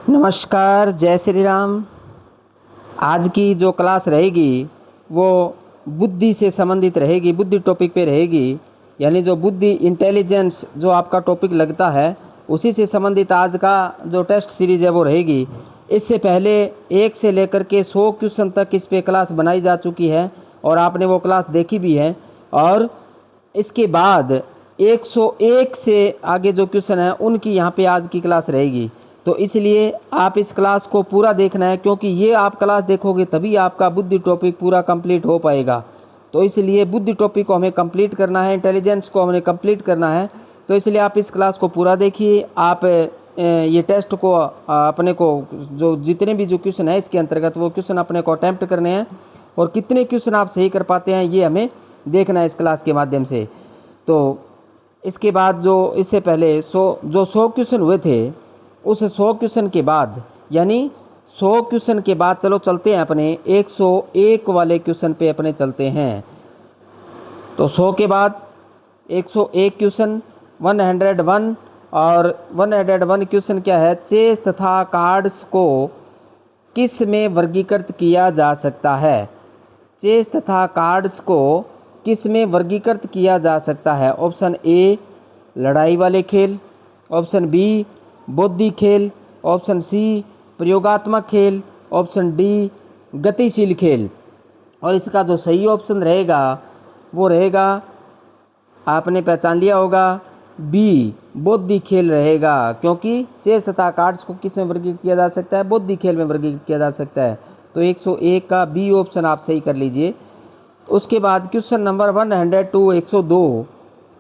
नमस्कार, जय श्री राम। आज की जो क्लास रहेगी वो बुद्धि से संबंधित रहेगी, बुद्धि टॉपिक पे रहेगी। यानी जो बुद्धि इंटेलिजेंस जो आपका टॉपिक लगता है उसी से संबंधित आज का जो टेस्ट सीरीज है वो रहेगी। इससे पहले 1 से लेकर के 100 क्वेश्चन तक इस पे क्लास बनाई जा चुकी है और आपने वो क्लास देखी भी है। और इसके बाद 101 से आगे जो क्वेश्चन है उनकी यहाँ पे आज की क्लास रहेगी। तो इसलिए आप इस क्लास को पूरा देखना है, क्योंकि ये आप क्लास देखोगे तभी आपका बुद्धि टॉपिक पूरा कंप्लीट हो पाएगा। तो इसलिए बुद्धि टॉपिक को हमें कंप्लीट करना है, इंटेलिजेंस को हमें कंप्लीट करना है। तो इसलिए आप इस क्लास को पूरा देखिए। आप ये टेस्ट को अपने को जो जितने भी जो क्वेश्चन है इसके अंतर्गत वो क्वेश्चन अपने को अटेम्प्ट करने हैं और कितने क्वेश्चन आप सही कर पाते हैं ये हमें देखना है इस क्लास के माध्यम से। तो इसके बाद जो इससे पहले 100 क्वेश्चन हुए थे उस 100 क्वेश्चन के बाद, यानी 100 क्वेश्चन के बाद चलो चलते हैं अपने 101 वाले क्वेश्चन पे अपने चलते हैं। तो 100 के बाद 101 क्वेश्चन 101 और 101 क्वेश्चन क्या है? चेस तथा कार्ड्स को किस में वर्गीकृत किया जा सकता है? चेस तथा कार्ड्स को किस में वर्गीकृत किया जा सकता है? ऑप्शन ए लड़ाई वाले खेल, ऑप्शन बी बौद्धिक खेल, ऑप्शन सी प्रयोगात्मक खेल, ऑप्शन डी गतिशील खेल। और इसका जो सही ऑप्शन रहेगा वो रहेगा, आपने पहचान लिया होगा, बी बौद्धिक खेल रहेगा। क्योंकि चेस तथा कार्ड्स को किस में वर्गीकृत किया जा सकता है? बौद्धिक खेल में वर्गीकृत किया जा सकता है। तो 101 का बी ऑप्शन आप सही कर लीजिए। उसके बाद क्वेश्चन नंबर 102 102,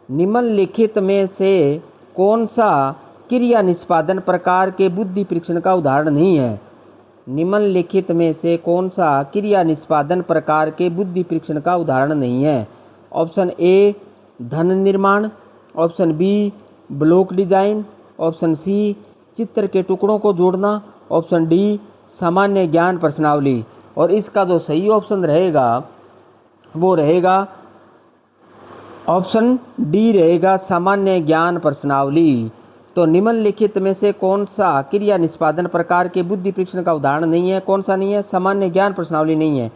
निम्नलिखित में से कौन सा क्रिया निष्पादन प्रकार के बुद्धि परीक्षण का उदाहरण नहीं है? निम्नलिखित में से कौन सा क्रिया निष्पादन प्रकार के बुद्धि परीक्षण का उदाहरण नहीं है? ऑप्शन ए धन निर्माण, option B block design, option C चित्र के टुकड़ों को जोड़ना, ऑप्शन डी सामान्य ज्ञान प्रश्नावली। और इसका जो सही ऑप्शन रहेगा वो रहेगा ऑप्शन डी रहेगा, सामान्य ज्ञान प्रश्नावली। तो निम्नलिखित में से कौन सा क्रिया निष्पादन प्रकार के बुद्धि परीक्षण का उदाहरण नहीं है? कौन सा नहीं है? सामान्य ज्ञान प्रश्नावली नहीं है।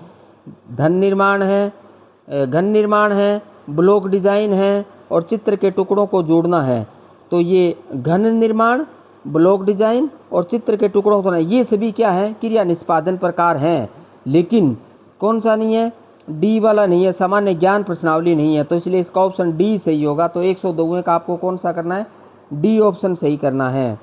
घन निर्माण है, ब्लॉक डिजाइन है और चित्र के टुकड़ों को जोड़ना है। तो ये घन निर्माण, ब्लॉक डिजाइन और चित्र के टुकड़ों को, ये सभी क्या है? क्रिया निष्पादन प्रकार हैं। लेकिन कौन सा नहीं है? डी वाला नहीं है, सामान्य ज्ञान प्रश्नावली नहीं है। तो इसलिए इसका ऑप्शन डी सही होगा। तो 102 का आपको कौन सा करना है? डी ऑप्शन सही करना है।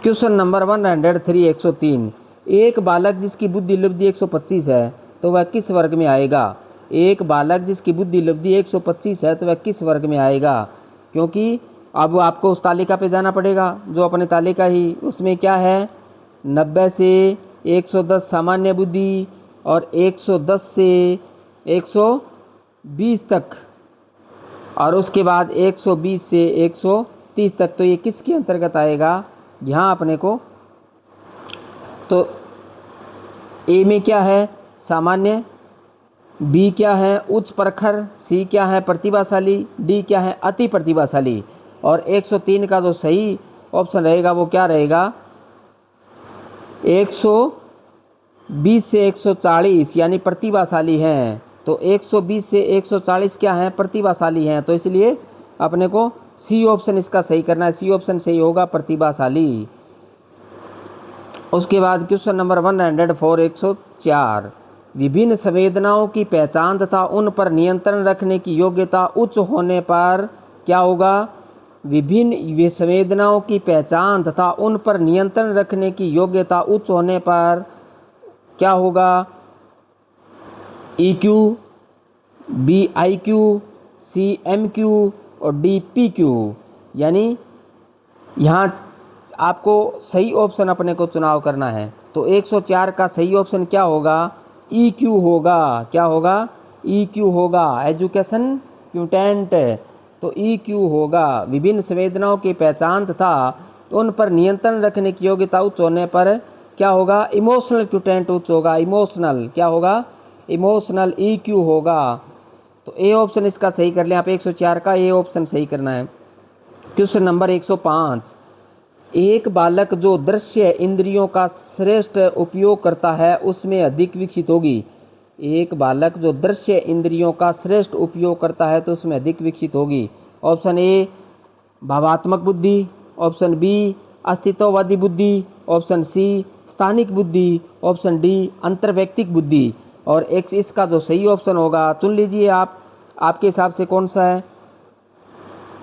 क्वेश्चन नंबर 103 103, एक बालक जिसकी बुद्धि लब्धि 125 है तो वह किस वर्ग में आएगा? एक बालक जिसकी बुद्धि लब्धि 125 है तो वह किस वर्ग में आएगा? क्योंकि अब आपको उस तालिका पे जाना पड़ेगा जो अपने तालिका ही, उसमें क्या है? 90 से 110 सामान्य बुद्धि और 110 से 120 तक, और उसके बाद 120 से 130 तक। तो ये किसके अंतर्गत आएगा यहाँ अपने को? तो ए में क्या है? सामान्य, बी क्या है? उच्च प्रखर, सी क्या है? प्रतिभाशाली, डी क्या है? अति प्रतिभाशाली। और 103 का जो सही ऑप्शन रहेगा वो क्या रहेगा? 120 से 140 यानी प्रतिभाशाली हैं। तो 120 से 140 क्या है? प्रतिभाशाली हैं। तो इसलिए अपने को सी ऑप्शन इसका सही करना है। सी ऑप्शन सही होगा, प्रतिभाशाली। उसके बाद क्वेश्चन नंबर 104 104, विभिन्न संवेदनाओं की पहचान तथा उन पर नियंत्रण रखने की योग्यता उच्च होने पर क्या होगा? विभिन्न संवेदनाओं की पहचान तथा उन पर नियंत्रण रखने की योग्यता उच्च होने पर क्या होगा? EQ, बी IQ, सी MQ और डी PQ। यानी यहाँ आपको सही ऑप्शन अपने को चुनाव करना है। तो 104 का सही ऑप्शन क्या होगा? EQ होगा। क्या होगा? EQ होगा, एजुकेशन क्यूटेंट। तो EQ होगा, विभिन्न संवेदनाओं की पहचान तथा उन पर नियंत्रण रखने की योग्यता उच्च होने पर क्या होगा? इमोशनल क्यूटेंट उच्च होगा। इमोशनल क्या होगा? इमोशनल EQ होगा। तो ए ऑप्शन इसका सही कर लें आप। 104 का ए ऑप्शन सही करना है। क्वेश्चन नंबर 105, एक बालक जो दृश्य इंद्रियों का श्रेष्ठ उपयोग करता है उसमें अधिक विकसित होगी। एक बालक जो दृश्य इंद्रियों का श्रेष्ठ उपयोग करता है तो उसमें अधिक विकसित होगी। ऑप्शन ए भावात्मक बुद्धि, ऑप्शन बी अस्तित्ववादी बुद्धि, ऑप्शन सी स्थानिक बुद्धि, ऑप्शन डी अंतर्वैयक्तिक बुद्धि। और एक इसका जो सही ऑप्शन होगा चुन लीजिए आप, आपके हिसाब से कौन सा है।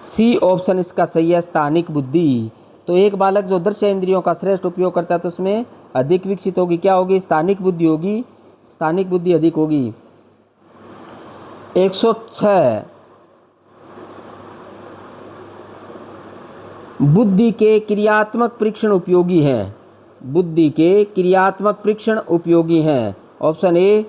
सी ऑप्शन इसका सही है, स्थानिक बुद्धि। तो एक बालक जो दृश्य इंद्रियों का श्रेष्ठ उपयोग करता है तो उसमें अधिक विकसित होगी, क्या होगी, स्थानिक बुद्धि होगी, स्थानिक बुद्धि अधिक होगी। 106 बुद्धि के क्रियात्मक परीक्षण उपयोगी है। बुद्धि के क्रियात्मक परीक्षण उपयोगी हैं। ऑप्शन ए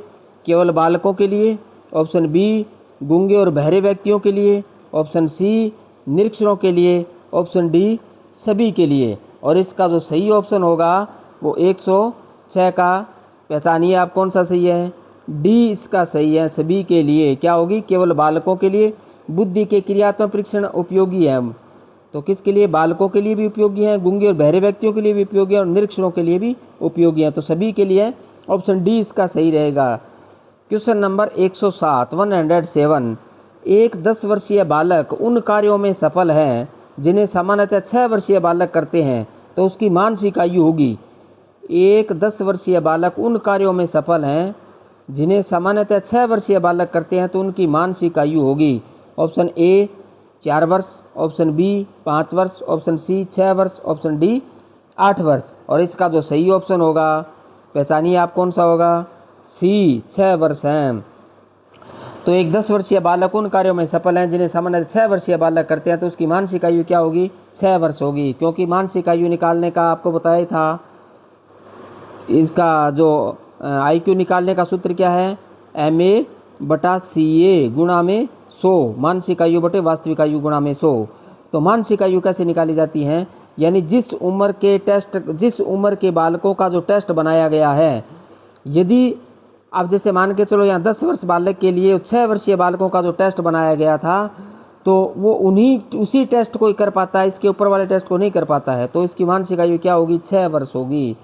केवल बालकों के लिए, ऑप्शन बी गूंगे और बहरे व्यक्तियों के लिए, ऑप्शन सी निरीक्षरों के लिए, ऑप्शन डी सभी के लिए। और इसका जो सही ऑप्शन होगा वो 106 का पहचानिए आप कौन सा सही है, डी इसका सही है, सभी के लिए। क्या होगी, केवल बालकों के लिए बुद्धि के क्रियात्मक परीक्षण उपयोगी है। तो किसके लिए, बालकों के लिए भी उपयोगी है, गूंगे और बहरे व्यक्तियों के लिए भी उपयोगी है और निरीक्षरों के लिए भी उपयोगी है। तो सभी के लिए ऑप्शन डी इसका सही रहेगा। क्वेश्चन नंबर 107 107 एक 10 वर्षीय बालक उन कार्यों में सफल है जिन्हें सामान्यतः 6 वर्षीय बालक करते हैं तो उसकी मानसिक आयु होगी। एक 10 वर्षीय बालक उन कार्यों में सफल हैं जिन्हें सामान्यतः 6 वर्षीय बालक करते हैं तो उनकी मानसिक आयु होगी। ऑप्शन ए 4 वर्ष, ऑप्शन बी 5 वर्ष, ऑप्शन सी 6 वर्ष, ऑप्शन डी 8 वर्ष। और इसका जो सही ऑप्शन होगा पहचानिए आप कौन सा होगा, सी 6 वर्ष हैं। तो एक 10 वर्षीय बालक उन कार्यों में सफल हैं जिन्हें सामान्य 6 वर्षीय बालक करते हैं तो उसकी मानसिक आयु क्या होगी, 6 वर्ष होगी। क्योंकि मानसिक आयु निकालने का आपको बताया ही था, इसका जो IQ निकालने का सूत्र क्या है, MA/CA गुणा में 100, मानसिक आयु बटे वास्तविक आयु गुणा में 100। तो मानसिक आयु कैसे निकाली जाती है, यानी जिस उम्र के बालकों का जो टेस्ट बनाया गया है, यदि आप जैसे मान के चलो यहाँ 10 वर्ष बालक के लिए 6 वर्षीय बालकों का जो टेस्ट बनाया गया था तो वो उसी टेस्ट को ही कर पाता है, इसके ऊपर वाले टेस्ट को नहीं कर पाता है। तो इसकी मानसिक आयु क्या होगी, 6 वर्ष होगी।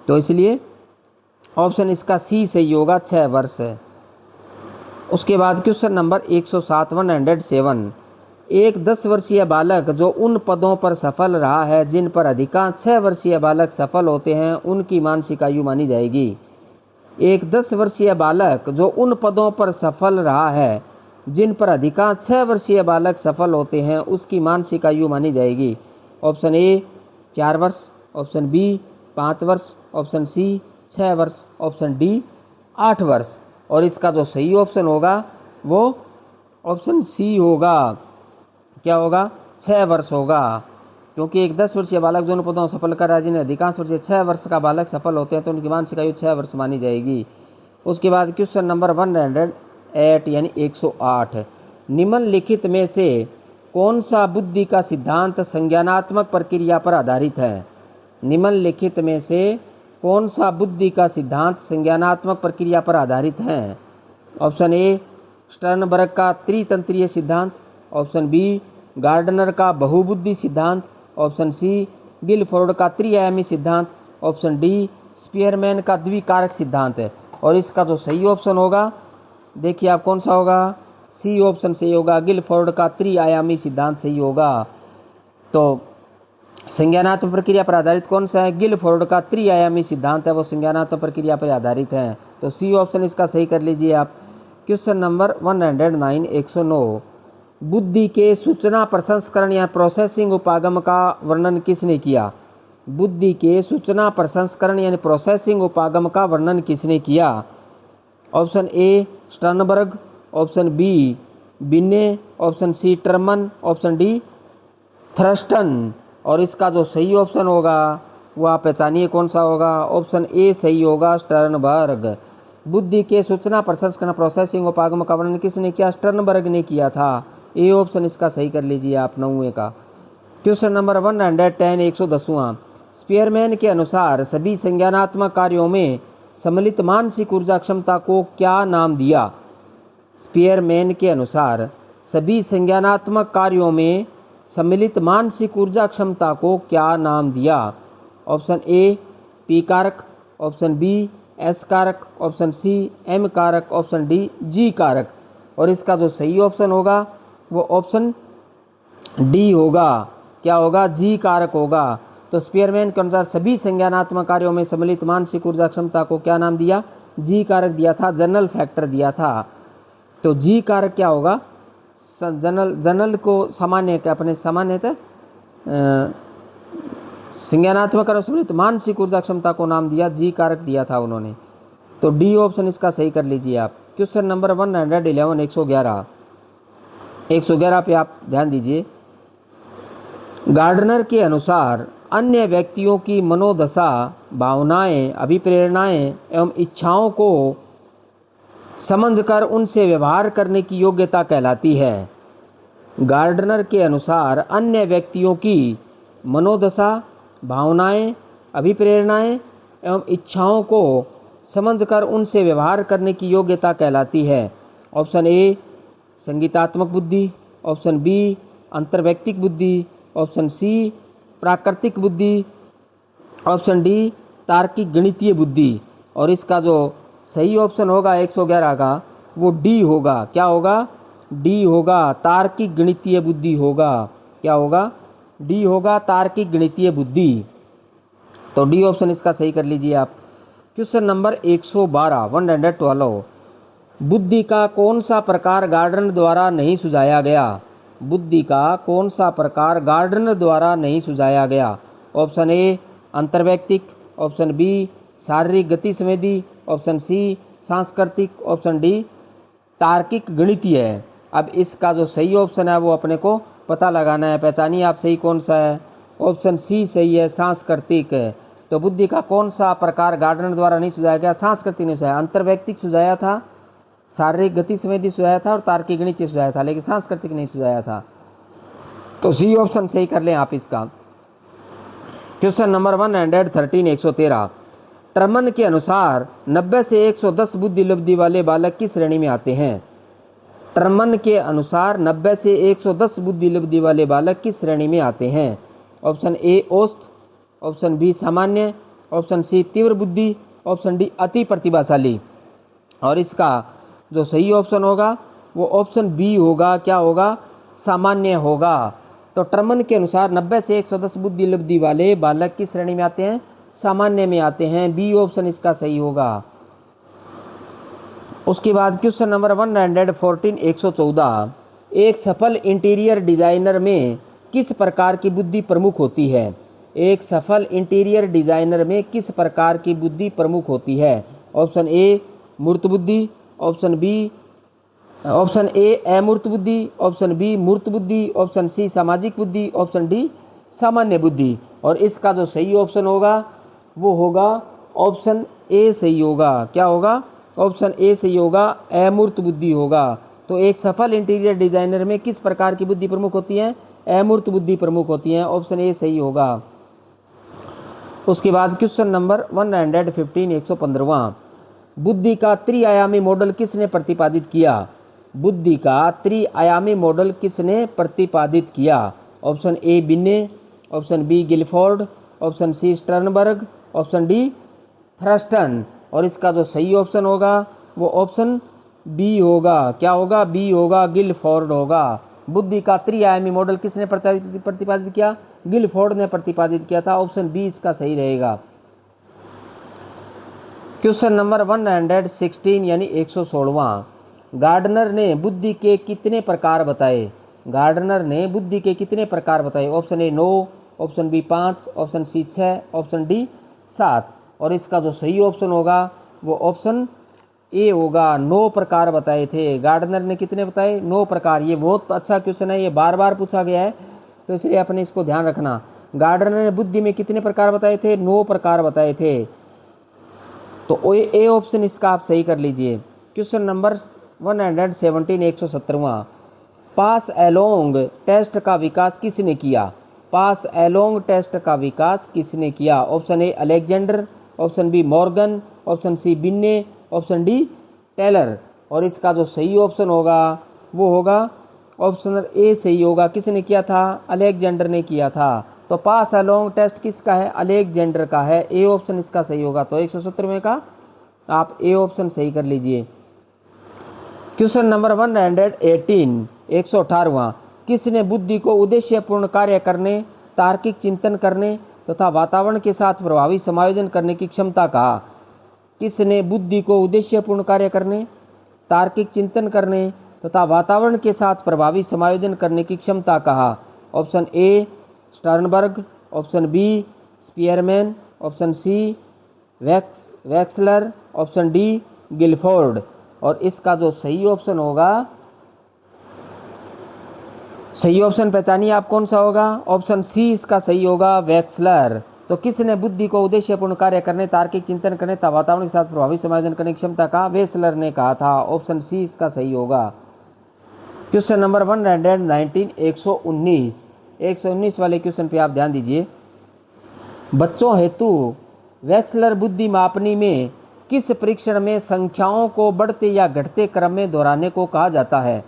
तो इसलिए ऑप्शन इसका सी सही होगा, 6 वर्ष है। उसके बाद क्वेश्चन नंबर 107 107 एक 10 वर्षीय बालक जो उन पदों पर सफल रहा है जिन पर अधिकांश 6 वर्षीय बालक सफल होते हैं उनकी मानसिक आयु मानी जाएगी। एक 10 वर्षीय बालक जो उन पदों पर सफल रहा है जिन पर अधिकांश 6 वर्षीय बालक सफल होते हैं उसकी मानसिक आयु मानी जाएगी। ऑप्शन ए 4 वर्ष, ऑप्शन बी 5 वर्ष, ऑप्शन सी 6 वर्ष, ऑप्शन डी 8 वर्ष। और इसका जो सही ऑप्शन होगा वो ऑप्शन सी होगा, क्या होगा, 6 वर्ष होगा। क्योंकि एक 10 वर्षीय बालक जो उन पदों सफल कर रहा है जिन्हें अधिकांश वर्षीय 6 वर्ष का बालक सफल होते हैं तो उनकी मानसिक आयु 6 वर्ष मानी जाएगी। उसके बाद क्वेश्चन नंबर 108 यानी 108 निम्नलिखित में से कौन सा बुद्धि का सिद्धांत संज्ञानात्मक प्रक्रिया पर आधारित है। निम्नलिखित में से कौन सा बुद्धि का सिद्धांत संज्ञानात्मक प्रक्रिया पर आधारित है। ऑप्शन ए स्टर्नबर्ग का त्रितंत्रीय सिद्धांत, ऑप्शन बी गार्डनर का बहुबुद्धि सिद्धांत, ऑप्शन सी गिलफोर्ड का त्रिआयामी सिद्धांत, ऑप्शन डी स्पीयरमैन का द्विकारक सिद्धांत है। और इसका जो सही ऑप्शन होगा देखिए आप कौन सा होगा, सी ऑप्शन सही होगा, गिलफोर्ड का त्रिआयामी सिद्धांत सही होगा। तो संज्ञानात्मक प्रक्रिया पर आधारित कौन सा है, गिलफोर्ड का त्रिआयामी सिद्धांत है, वो संज्ञानात्मक प्रक्रिया पर आधारित है। तो सी ऑप्शन इसका सही कर लीजिए आप। क्वेश्चन नंबर 109 109 बुद्धि के सूचना प्रसंस्करण या प्रोसेसिंग उपागम का वर्णन किसने किया। बुद्धि के सूचना प्रसंस्करण यानी प्रोसेसिंग उपागम का वर्णन किसने किया। Option A Sternberg, option B Binet, option C Terman, option D Thurstone. और इसका जो सही ऑप्शन होगा वो आप पहचानिए कौन सा होगा, ऑप्शन ए सही होगा, स्टर्नबर्ग। बुद्धि के सूचना प्रसंस्करण प्रोसेसिंग उपागम का वर्णन किसने किया, स्टर्नबर्ग ने किया था। ए ऑप्शन इसका सही कर लीजिए आप 9वें का। क्वेश्चन नंबर 110 110वां स्पीयरमैन के अनुसार सभी संज्ञानात्मक कार्यों में सम्मिलित मानसिक ऊर्जा क्षमता को क्या नाम दिया। स्पीयरमैन के अनुसार सभी संज्ञानात्मक कार्यों में सम्मिलित मानसिक ऊर्जा क्षमता को क्या नाम दिया? ऑप्शन ए पी कारक, ऑप्शन बी एस कारक, ऑप्शन सी एम कारक, ऑप्शन डी जी कारक। और इसका जो सही ऑप्शन होगा वो ऑप्शन डी होगा। क्या होगा? जी कारक होगा। तो स्पीयरमैन के अनुसार सभी संज्ञानात्मक कार्यों में सम्मिलित मानसिक ऊर्जा क्षमता को क्या नाम दिया? जी कारक दिया था, जनरल फैक्टर दिया था। तो जी कारक क्या होगा? जनरल को सामान्य अपने सामान्यतः संज्ञानात्मक और सम्मिलित मानसिक ऊर्जा क्षमता को नाम दिया, जी कारक दिया था उन्होंने। तो डी ऑप्शन इसका सही कर लीजिए आप। क्वेश्चन नंबर 111 111 पे आप ध्यान दीजिए। गार्डनर के अनुसार अन्य व्यक्तियों की मनोदशा, भावनाएं, अभिप्रेरणाएं एवं इच्छाओं को समझकर उनसे व्यवहार करने की योग्यता कहलाती है। गार्डनर के अनुसार अन्य व्यक्तियों की मनोदशा, भावनाएं, अभिप्रेरणाएं एवं इच्छाओं को समझकर उनसे व्यवहार करने की योग्यता कहलाती है। ऑप्शन ए संगीतात्मक बुद्धि, ऑप्शन बी अंतर्वैयक्तिक बुद्धि, ऑप्शन सी प्राकृतिक बुद्धि, ऑप्शन डी तार्किक गणितीय बुद्धि। और इसका जो सही ऑप्शन होगा 111 का वो डी होगा। क्या होगा? डी होगा, तार्किक गणितीय बुद्धि होगा। क्या होगा? डी होगा, तार्किक गणितीय बुद्धि। तो डी ऑप्शन इसका सही कर लीजिए आप। क्वेश्चन नंबर 112 बुद्धि का कौन सा प्रकार गार्डनर द्वारा नहीं सुझाया गया? बुद्धि का कौन सा प्रकार गार्डनर द्वारा नहीं सुझाया गया? ऑप्शन ए अंतर्वैयक्तिक, ऑप्शन बी शारीरिक गति संवेदी, ऑप्शन सी सांस्कृतिक, ऑप्शन डी तार्किक गणितीय है। अब इसका जो सही ऑप्शन है वो अपने को पता लगाना है। पहचानिए आप सही कौन सा है। ऑप्शन सी सही है, सांस्कृतिक है। तो बुद्धि का कौन सा प्रकार गार्डनर द्वारा नहीं सुझाया गया? सांस्कृतिक ने सुझाया। अंतर्वैयक्तिक सुझाया था, शारीरिक गति संवेदी सुझाया था और तार्किक गणितीय सुझाया था, लेकिन सांस्कृतिक नहीं सुझाया था। तो सी ऑप्शन सही कर लें आप इसका। क्वेश्चन नंबर 113 टर्मन के अनुसार 90 से 110 बुद्धि लब्धि वाले बालक किस श्रेणी में आते हैं? टर्मन के अनुसार 90 से 110 बुद्धि लब्धि वाले बालक किस श्रेणी में आते हैं? ऑप्शन ए औसत, ऑप्शन बी सामान्य, ऑप्शन सी तीव्र बुद्धि, ऑप्शन डी अति प्रतिभाशाली। और इसका जो सही ऑप्शन होगा वो ऑप्शन बी होगा। क्या होगा? सामान्य होगा। तो टर्मन के अनुसार 90 से 110 बुद्धि लब्धि वाले बालक किस श्रेणी में आते हैं? सामान्य में आते हैं। बी ऑप्शन इसका सही होगा। उसके बाद क्वेश्चन नंबर 114 एक सफल इंटीरियर डिजाइनर में किस प्रकार की बुद्धि प्रमुख होती है? एक सफल इंटीरियर डिजाइनर में किस प्रकार की बुद्धि प्रमुख होती है? ऑप्शन ए मूर्त बुद्धि, ऑप्शन ए अमूर्त बुद्धि, ऑप्शन बी मूर्त बुद्धि, ऑप्शन सी सामाजिक बुद्धि, ऑप्शन डी सामान्य बुद्धि। और इसका जो सही ऑप्शन होगा वो होगा ऑप्शन ए सही होगा। क्या होगा? ऑप्शन ए सही होगा, अमूर्त बुद्धि होगा। तो एक सफल इंटीरियर डिजाइनर में किस प्रकार की बुद्धि प्रमुख होती है? अमूर्त बुद्धि प्रमुख होती है। ऑप्शन ए सही होगा। उसके बाद क्वेश्चन नंबर 115 बुद्धि का त्रिआयामी मॉडल किसने प्रतिपादित किया? बुद्धि का त्रिआयामी मॉडल किसने प्रतिपादित किया? Option A Binet, option B Guilford, option C Sternberg, option D Thurstone. और इसका जो सही ऑप्शन होगा वो ऑप्शन बी होगा। क्या होगा? बी होगा, गिलफोर्ड होगा। बुद्धि का त्रिआयामी मॉडल किसने प्रतिपादित किया? गिलफोर्ड ने प्रतिपादित किया था। ऑप्शन बी इसका सही रहेगा। क्वेश्चन नंबर 116 यानी 116 गार्डनर ने बुद्धि के कितने प्रकार बताए? गार्डनर ने बुद्धि के कितने प्रकार बताए? Option A 9, option B 5, option C 6, option D 7। और इसका जो सही ऑप्शन होगा वो ऑप्शन ए होगा। 9 प्रकार बताए थे। गार्डनर ने कितने बताए? 9 प्रकार। ये बहुत अच्छा क्वेश्चन है, ये बार बार पूछा गया है, तो इसलिए अपने इसको ध्यान रखना। गार्डनर ने बुद्धि में कितने प्रकार बताए थे? 9 प्रकार बताए थे। तो ए ऑप्शन इसका आप सही कर लीजिए। क्वेश्चन नंबर 117 पास एलोंग टेस्ट का विकास किसने किया? पास एलोंग टेस्ट का विकास किसने किया? Option A Alexander, option B Morgan, option C Binet, option D Taylor. और इसका जो सही ऑप्शन होगा वो होगा ऑप्शन ए सही होगा। किसने किया था? अलेक्जेंडर ने किया था। तो पास अलोंग टेस्ट किसका है? अलेक्जेंडर का है। ए ऑप्शन इसका सही होगा। तो 117वें का आप ए ऑप्शन सही कर लीजिए। क्वेश्चन नंबर 118, 118वां, किसने बुद्धि को उद्देश्यपूर्ण कार्य करने, तार्किक चिंतन करने तथा वातावरण के साथ प्रभावी समायोजन करने की क्षमता कहा? किसने बुद्धि को उद्देश्यपूर्ण कार्य करने, तार्किक चिंतन करने तथा वातावरण के साथ प्रभावी समायोजन करने की क्षमता कहा? Option A Sternberg, option B Spearman, option C Wechsler, option D Guilford. और इसका जो सही ऑप्शन होगा, सही ऑप्शन पहचानिए आप कौन सा होगा? ऑप्शन सी इसका सही होगा, वेक्सलर। तो किसने बुद्धि को उद्देश्यपूर्ण कार्य करने, तार्किक चिंतन करने तथा वातावरण के साथ प्रभावी समायोजन करने की क्षमता का? वेक्सलर ने कहा था। ऑप्शन सी इसका सही होगा। क्वेश्चन नंबर 119, 119, 119 वाले क्वेश्चन पे आप ध्यान दीजिए। बच्चों हेतु वेक्सलर बुद्धि मापनी में किस परीक्षण में संख्याओं को बढ़ते या घटते क्रम में दोहराने को कहा जाता है?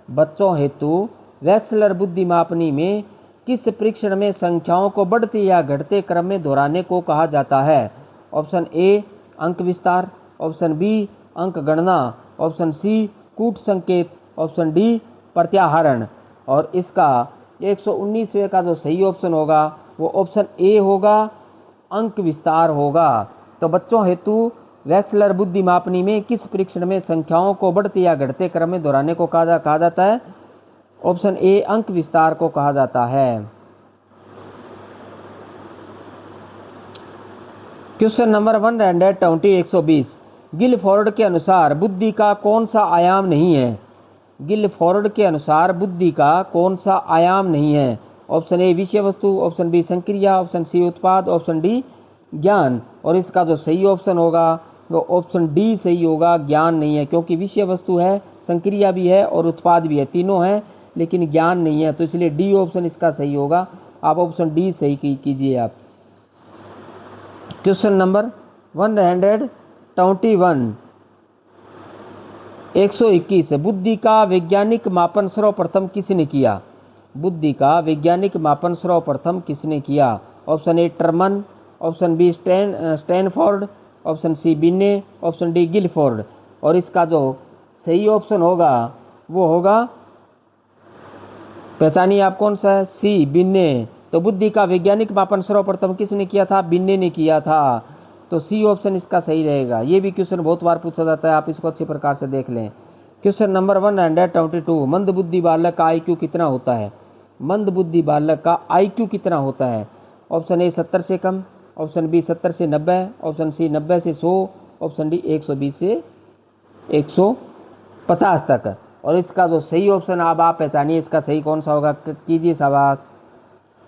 बच्चों हेतु वेक्सलर बुद्धि मापनी में किस परीक्षण में संख्याओं को बढ़ते या घटते क्रम में दोहराने को कहा जाता है? ऑप्शन ए अंक विस्तार, ऑप्शन बी अंक गणना, ऑप्शन सी कूट संकेत, ऑप्शन डी प्रत्याहरण। और इसका 119वें का जो सही ऑप्शन होगा वो ऑप्शन ए होगा, अंक विस्तार होगा। तो बच्चों हेतु वेक्सलर बुद्धि मापनी में किस परीक्षण में संख्याओं को बढ़ते या घटते क्रम में दोहराने को कहा जाता है? ऑप्शन ए अंक विस्तार को कहा जाता है। क्वेश्चन नंबर 120, 120, गिलफोर्ड के अनुसार बुद्धि का कौन सा आयाम नहीं है? गिलफोर्ड के अनुसार बुद्धि का कौन सा आयाम नहीं है? ऑप्शन ए विषय वस्तु, ऑप्शन बी संक्रिया, ऑप्शन सी उत्पाद, ऑप्शन डी ज्ञान। और इसका जो सही ऑप्शन होगा वो ऑप्शन डी सही होगा, ज्ञान नहीं है। क्योंकि विषय वस्तु है, संक्रिया भी है और उत्पाद भी है, तीनों है, लेकिन ज्ञान नहीं है। तो इसलिए डी ऑप्शन इसका सही होगा। आप ऑप्शन डी सही कीजिए आप। क्वेश्चन नंबर 121, 121, बुद्धि का वैज्ञानिक मापन सर्वप्रथम किसने किया? बुद्धि का वैज्ञानिक मापन सर्वप्रथम किसने किया? Option A Terman, option B Stanford, option C Binet, option D Guilford. और इसका जो सही ऑप्शन होगा वो होगा, पहचानिए आप कौन सा है? सी बिन्ने। तो बुद्धि का वैज्ञानिक मापन सर्वप्रथम किसने किया था? बिन्ने ने किया था। तो सी ऑप्शन इसका सही रहेगा। ये भी क्वेश्चन बहुत बार पूछा जाता है, आप इसको अच्छी प्रकार से देख लें। क्वेश्चन नंबर 122, मंद बुद्धि बालक का IQ कितना होता है? मंद बुद्धि बालक का IQ कितना होता है? ऑप्शन ए 70 से कम, ऑप्शन बी 70 से 90, ऑप्शन सी 90 से 100, ऑप्शन डी 120 से 150 तक। और इसका जो सही ऑप्शन आप पहचानिए इसका सही कौन सा होगा, कीजिए शाबाश।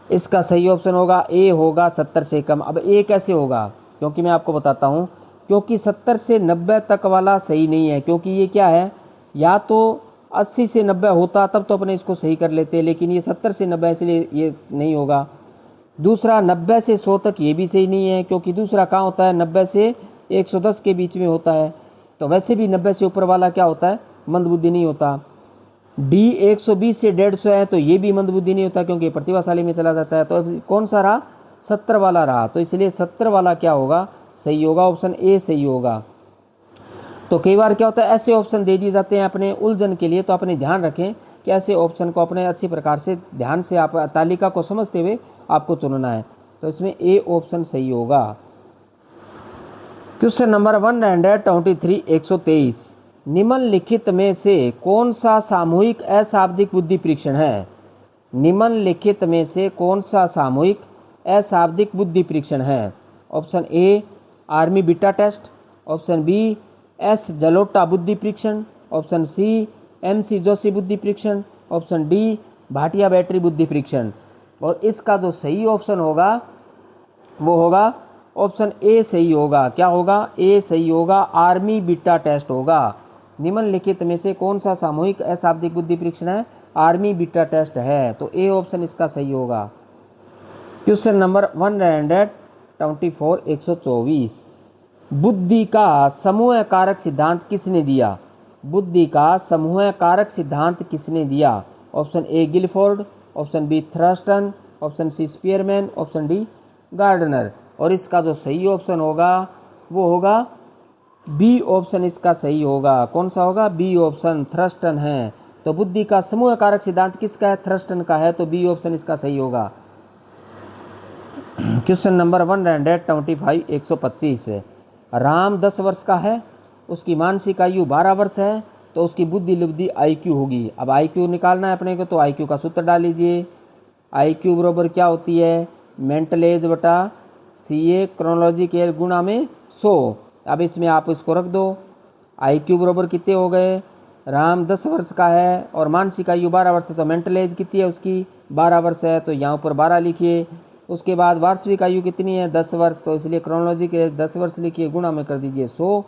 इसका सही ऑप्शन होगा ए होगा, 70 से कम। अब ए कैसे होगा? क्योंकि मैं आपको बताता हूँ, क्योंकि 70 से 90 तक वाला सही नहीं है। क्योंकि ये क्या है, या तो 80 से 90 होता तब तो अपने इसको सही कर लेते, लेकिन ये 70 से 90 इसलिए ये नहीं होगा। दूसरा 90 से 100 तक ये भी सही नहीं है, क्योंकि दूसरा कहाँ होता है? 90 से 110 के बीच में होता है। तो वैसे भी 90 से ऊपर वाला क्या होता है? मंदबुद्धि नहीं होता। डी 120 से 150 है तो ये भी मंदबुद्धि नहीं होता, क्योंकि प्रतिभाशाली में चला जाता है। तो कौन सा रहा? 70 वाला रहा। तो इसलिए 70 वाला क्या होगा? सही होगा, ऑप्शन ए सही होगा। तो कई बार क्या होता है, ऐसे ऑप्शन दे दिए जाते हैं अपने उलझन के लिए। तो अपने ध्यान रखें कि ऐसे ऑप्शन को अपने अच्छी प्रकार से ध्यान से आप तालिका को समझते हुए आपको चुनना है। तो इसमें ए ऑप्शन सही होगा। क्वेश्चन नंबर 123, 123, निम्नलिखित में से कौन सा सामूहिक अशाब्दिक बुद्धि परीक्षण है? निम्नलिखित में से कौन सा सामूहिक अशाब्दिक बुद्धि परीक्षण है? Option A army beta test, option B S Jalota बुद्धि परीक्षण, ऑप्शन सी MC जोशी बुद्धि परीक्षण, ऑप्शन डी भाटिया बैटरी बुद्धि परीक्षण। और इसका जो सही ऑप्शन होगा वो होगा ऑप्शन ए सही होगा। क्या होगा? ए सही होगा, आर्मी बीटा टेस्ट होगा। निम्नलिखित में से कौन सा सामूहिक अशाब्दिक बुद्धि परीक्षण है? आर्मी बीटा टेस्ट है। तो ए ऑप्शन इसका सही होगा। क्वेश्चन नंबर 124, 124, बुद्धि का समूह कारक सिद्धांत किसने दिया? बुद्धि का समूह कारक सिद्धांत किसने दिया? Option A Guilford, option B Thurstone, option C Spearman, option D Gardner. और इसका जो सही ऑप्शन होगा वो होगा बी ऑप्शन इसका सही होगा। कौन सा होगा? बी ऑप्शन, थ्रस्टन है। तो बुद्धि का समूह कारक सिद्धांत किसका है? थ्रस्टन का है। तो बी ऑप्शन इसका सही होगा। क्वेश्चन नंबर 125 125 है। राम 10 वर्ष का है, उसकी मानसिक आयु 12 वर्ष है, तो उसकी बुद्धि लब्धि IQ होगी। अब IQ निकालना है अपने को, तो IQ का सूत्र डाल लीजिए। IQ बराबर क्या होती है? मेंटल एज बटा CA क्रोनोलॉजिकल गुणा में 100। अब इसमें आप इसको रख दो। IQ बराबर कितने हो गए? राम 10 वर्ष का है और मानसिक आयु 12 वर्ष है, तो मेंटल एज कितनी है उसकी? 12 वर्ष है, तो यहाँ पर 12 लिखिए। उसके बाद वार्षिक आयु कितनी है? 10 वर्ष, तो इसलिए क्रोनोलॉजिकल एज 10 वर्ष लिखिए, गुणा में कर दीजिए 100।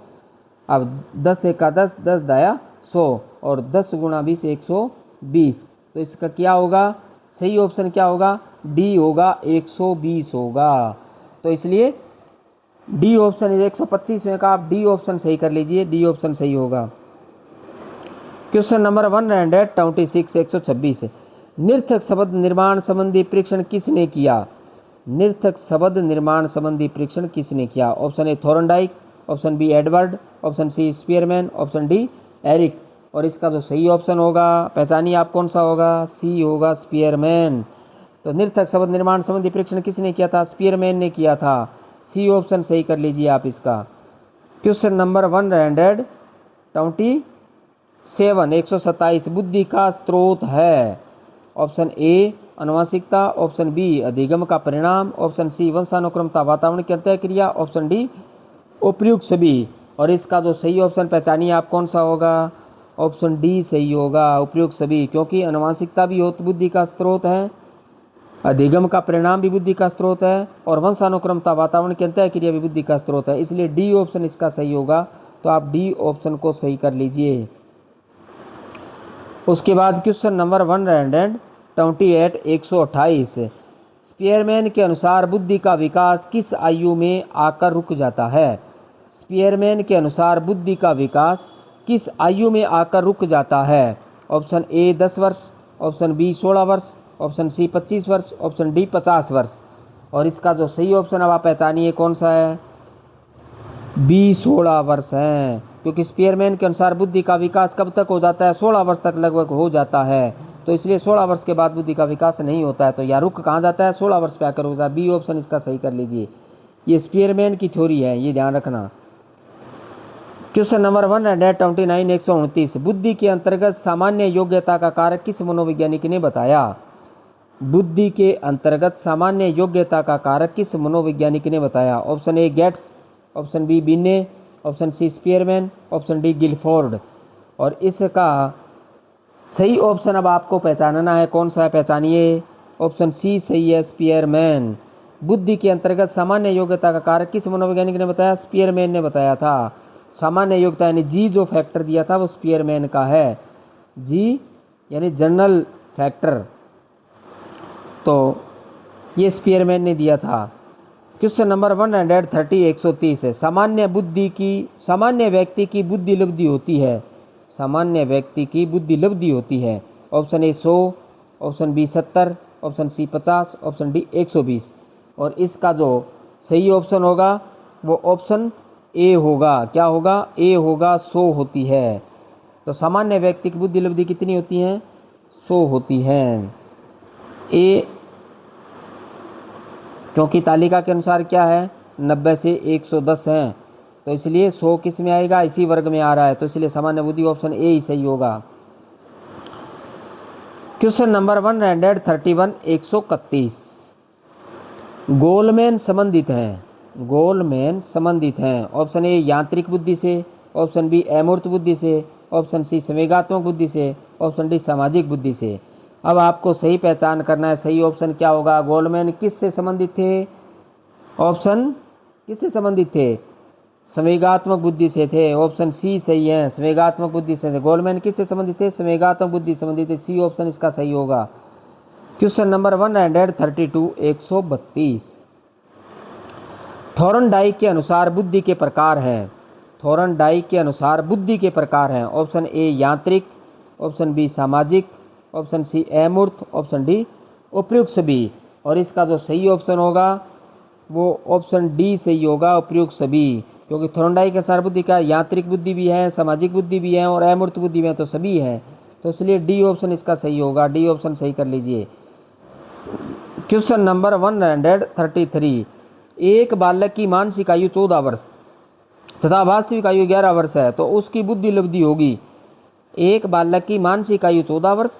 अब 10 एक का 10, 10 दाया 100, और 10 गुणा 20 120। तो इसका क्या होगा? सही ऑप्शन क्या होगा? डी होगा, 120 होगा। तो इसलिए डी ऑप्शन 125 में का आप डी ऑप्शन सही कर लीजिए, डी ऑप्शन सही होगा। क्वेश्चन नंबर 126 126 निर्थक शब्द निर्माण संबंधी परीक्षण किसने किया? निर्थक शब्द निर्माण संबंधी परीक्षण किसने किया? Option A Thorndike, option B Edward, option C Spearman, option D Eric. और इसका जो सही ऑप्शन होगा, पहचानिए आप कौन सा होगा? सी होगा, स्पीयरमैन। तो निर्थक शब्द निर्माण संबंधी परीक्षण किसने किया था? स्पीयरमैन ने किया था। सी ऑप्शन सही कर लीजिए आप इसका। क्वेश्चन नंबर 127 127 बुद्धि का स्रोत है। ऑप्शन ए अनुवांशिकता, ऑप्शन बी अधिगम का परिणाम, ऑप्शन सी वंशानुक्रमता वातावरण की अंतः क्रिया, ऑप्शन डी उपयुक्त सभी। और इसका जो सही ऑप्शन पहचानिए आप कौन सा होगा? ऑप्शन डी सही होगा, उपयुक्त सभी। क्योंकि अनुवांशिकता भी बुद्धि का स्रोत है, अधिगम का परिणाम भी बुद्धि का स्रोत है, और वंशानुक्रमता वातावरण की अंतः क्रिया भी बुद्धि का स्रोत है। इसलिए डी ऑप्शन इसका सही होगा। तो आप डी ऑप्शन को सही कर लीजिए। उसके बाद क्वेश्चन नंबर 128 128 स्पीयरमैन के अनुसार बुद्धि का विकास किस आयु में आकर रुक जाता है? स्पीयरमैन के अनुसार बुद्धि का विकास किस आयु में आकर रुक जाता है? ऑप्शन ए 10 वर्ष, ऑप्शन बी 16 वर्ष, ऑप्शन सी 25 वर्ष, ऑप्शन डी 50 वर्ष। और इसका जो सही ऑप्शन अब आप पहचानिए कौन सा है? बी 16 वर्ष है। क्योंकि स्पीयरमैन के अनुसार बुद्धि का विकास कब तक हो जाता है? 16 वर्ष तक लगभग हो जाता है। तो इसलिए 16 वर्ष के बाद बुद्धि का विकास नहीं होता है। तो या रुक कहाँ जाता है? 16 वर्ष पे आकर होता है। बी ऑप्शन इसका सही कर लीजिए। ये स्पीयरमैन की थ्योरी है, ये ध्यान रखना। क्वेश्चन नंबर 129 129 बुद्धि के अंतर्गत सामान्य योग्यता का कारक किस मनोवैज्ञानिक ने बताया? बुद्धि के अंतर्गत सामान्य योग्यता का कारक किस मनोवैज्ञानिक ने बताया? Option A Gates, option B Binet, option C Spearman, option D Guilford. और इसका सही ऑप्शन अब आपको पहचानना है, कौन सा है? पहचानिए। ऑप्शन सी सही है, स्पीयरमैन। बुद्धि के अंतर्गत सामान्य योग्यता का कारक किस मनोवैज्ञानिक ने बताया? स्पीयरमैन ने बताया था। सामान्य योग्यता यानी जी जो फैक्टर दिया था वो स्पीयरमैन का है। जी यानी जनरल फैक्टर, तो ये स्पीयरमैन ने दिया था। क्वेश्चन नंबर 130 130 है सामान्य व्यक्ति की बुद्धि लब्धि होती है। सामान्य व्यक्ति की बुद्धि लब्धि होती है। Option A 100, option B 70, option C 50, option D 120। और इसका जो सही ऑप्शन होगा वो ऑप्शन ए होगा। क्या होगा? ए होगा, 100 होती है। तो सामान्य व्यक्ति की बुद्धि लब्धि कितनी होती है? 100 होती है। ए क्योंकि तालिका के अनुसार क्या है? 90 से 110 है, तो इसलिए 100 किस में आएगा? इसी वर्ग में आ रहा है। तो इसलिए सामान्य बुद्धि ऑप्शन ए ही सही होगा। क्वेश्चन नंबर 131 131 गोलमैन संबंधित हैं। गोलमैन संबंधित हैं। ऑप्शन ए यांत्रिक बुद्धि से, ऑप्शन बी अमूर्त बुद्धि से, ऑप्शन सी संवेगात्मक बुद्धि से, ऑप्शन डी सामाजिक बुद्धि से। अब आपको सही पहचान करना है, सही ऑप्शन क्या होगा? गोलमैन किससे संबंधित थे? ऑप्शन किससे संबंधित थे? संवेगात्मक बुद्धि से थे। ऑप्शन सी सही है, संवेगात्मक बुद्धि से थे। गोलमैन किससे संबंधित थे? संवेगात्मक बुद्धि संबंधित है। सी ऑप्शन इसका सही होगा। क्वेश्चन नंबर 132 132 थॉर्नडाइक के अनुसार बुद्धि के प्रकार हैं। थॉर्नडाइक के अनुसार बुद्धि के प्रकार हैं। ऑप्शन ए यांत्रिक, ऑप्शन बी सामाजिक, ऑप्शन सी अमूर्त, ऑप्शन डी उपयुक्त सभी। और इसका जो सही ऑप्शन होगा वो ऑप्शन डी सही होगा, उपयुक्त सभी। क्योंकि थोरनडाइक के सार बुद्धि का यांत्रिक बुद्धि भी है, सामाजिक बुद्धि भी है और अमूर्त बुद्धि भी है, तो सभी है। तो इसलिए डी ऑप्शन इसका सही होगा, डी ऑप्शन सही कर लीजिए। Question number 133। एक बालक की मानसिक आयु 14 वर्ष तथा वास्तविक आयु 11 वर्ष है तो उसकी बुद्धि लब्धि होगी। एक बालक की मानसिक आयु 14 वर्ष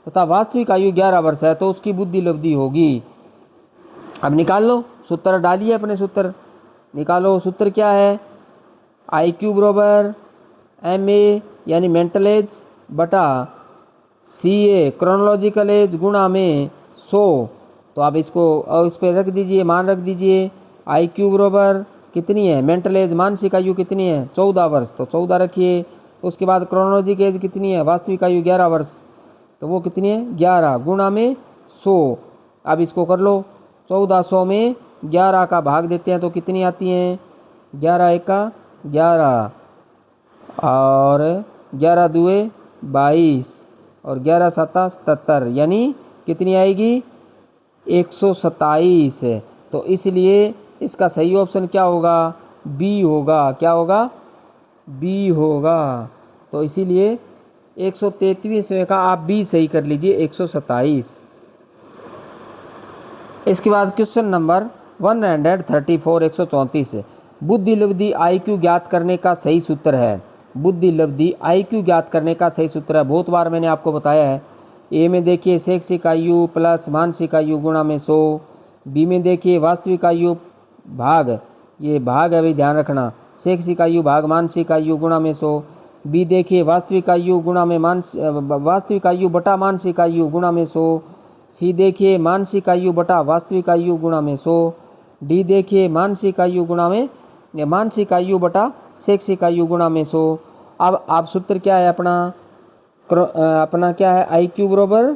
तथा वास्तविक आयु 11 वर्ष है तो उसकी बुद्धि लब्धि होगी। अब निकाल लो, सूत्र डालिए, अपने सूत्र निकालो। सूत्र क्या है? IQ बराबर MA यानी मेंटल एज बटा CA क्रोनोलॉजिकल एज गुणा में 100। तो आप इसको इस पे रख दीजिए, मान रख दीजिए। IQ बराबर कितनी है? मेंटल एज मानसिक आयु कितनी है? 14 वर्ष, तो 14 रखिए। उसके बाद क्रोनोलॉजिकल एज कितनी है? वास्तविक आयु 11 वर्ष, तो वो कितनी है? 11 गुणा में 100। अब इसको कर लो, 1400 में 11 का भाग देते हैं तो कितनी आती हैं? 11 एका 11 और 11 दुए 22 और 11 सत्ता 77, यानी कितनी आएगी? 127। तो इसलिए इसका सही ऑप्शन क्या होगा? बी होगा। क्या होगा? बी होगा। तो इसीलिए 133वें का आप बी सही कर लीजिए, 127। इसके बाद क्वेश्चन नंबर 134 134। बुद्धि लब्धि IQ ज्ञात करने का सही सूत्र है। बुद्धि लब्धि IQ ज्ञात करने का सही सूत्र है, बहुत बार मैंने आपको बताया है। ए में देखिए शैक्षिक आयु प्लस मानसिक आयु गुणा में 100। बी में देखिए वास्तविक आयु भाग, ये भाग है, भी ध्यान रखना, शैक्षिक आयु भाग मानसिक आयु गुणा में 100। बी देखिए वास्तविक आयु गुणा में वास्तविक आयु बटा मानसिक आयु गुणा में 100। सी देखिए मानसिक आयु बटा वास्तविक आयु गुणा में 100। डी देखिए मानसिक आयु गुणा में मानसिक आयु बटा शैक्षिक आयु गुणा में 100। अब आप सूत्र क्या है अपना? अपना क्या है? IQ बराबर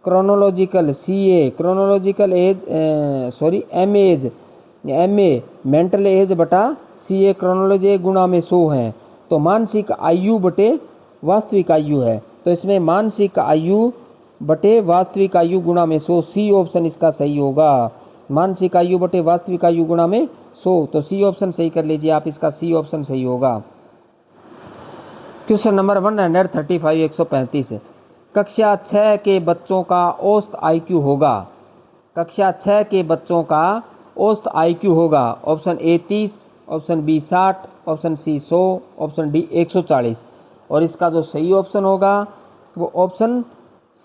chronological CA chronological age MA mental as बटा CA क्रोनोलॉजी गुणा में 100 है। तो मानसिक आयु बटे वास्तविक आयु है, तो इसमें मानसिक आयु बटे वास्तविक आयु गुणा में 100, सी ऑप्शन इसका सही होगा। मानसिक आयु बटे वास्तविक आयु गुणा में 100, तो सी ऑप्शन सही कर लीजिए आप, इसका सी ऑप्शन सही होगा। Question number 135 135। कक्षा 6 के बच्चों का औसत IQ होगा। कक्षा 6 के बच्चों का औसत IQ होगा। Option A 30, option B 60, option C 100, option D 140। और इसका जो सही ऑप्शन होगा वो ऑप्शन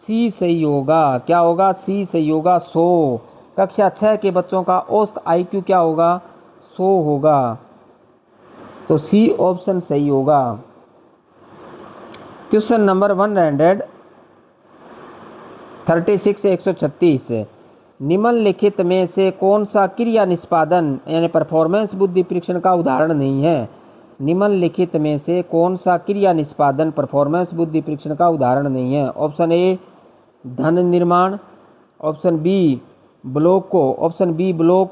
सी सही होगा। क्या होगा? सी सही होगा, 100। कक्षा 6 के बच्चों का औसत IQ क्या होगा? 100 होगा, तो सी ऑप्शन सही होगा। Question number 136 136। निम्नलिखित में से कौन सा क्रिया निष्पादन यानी परफॉर्मेंस बुद्धि परीक्षण का उदाहरण नहीं है? निम्नलिखित में से कौन सा क्रिया निष्पादन परफॉर्मेंस बुद्धि परीक्षण का उदाहरण नहीं है? ऑप्शन ए धन निर्माण, ऑप्शन बी ब्लॉक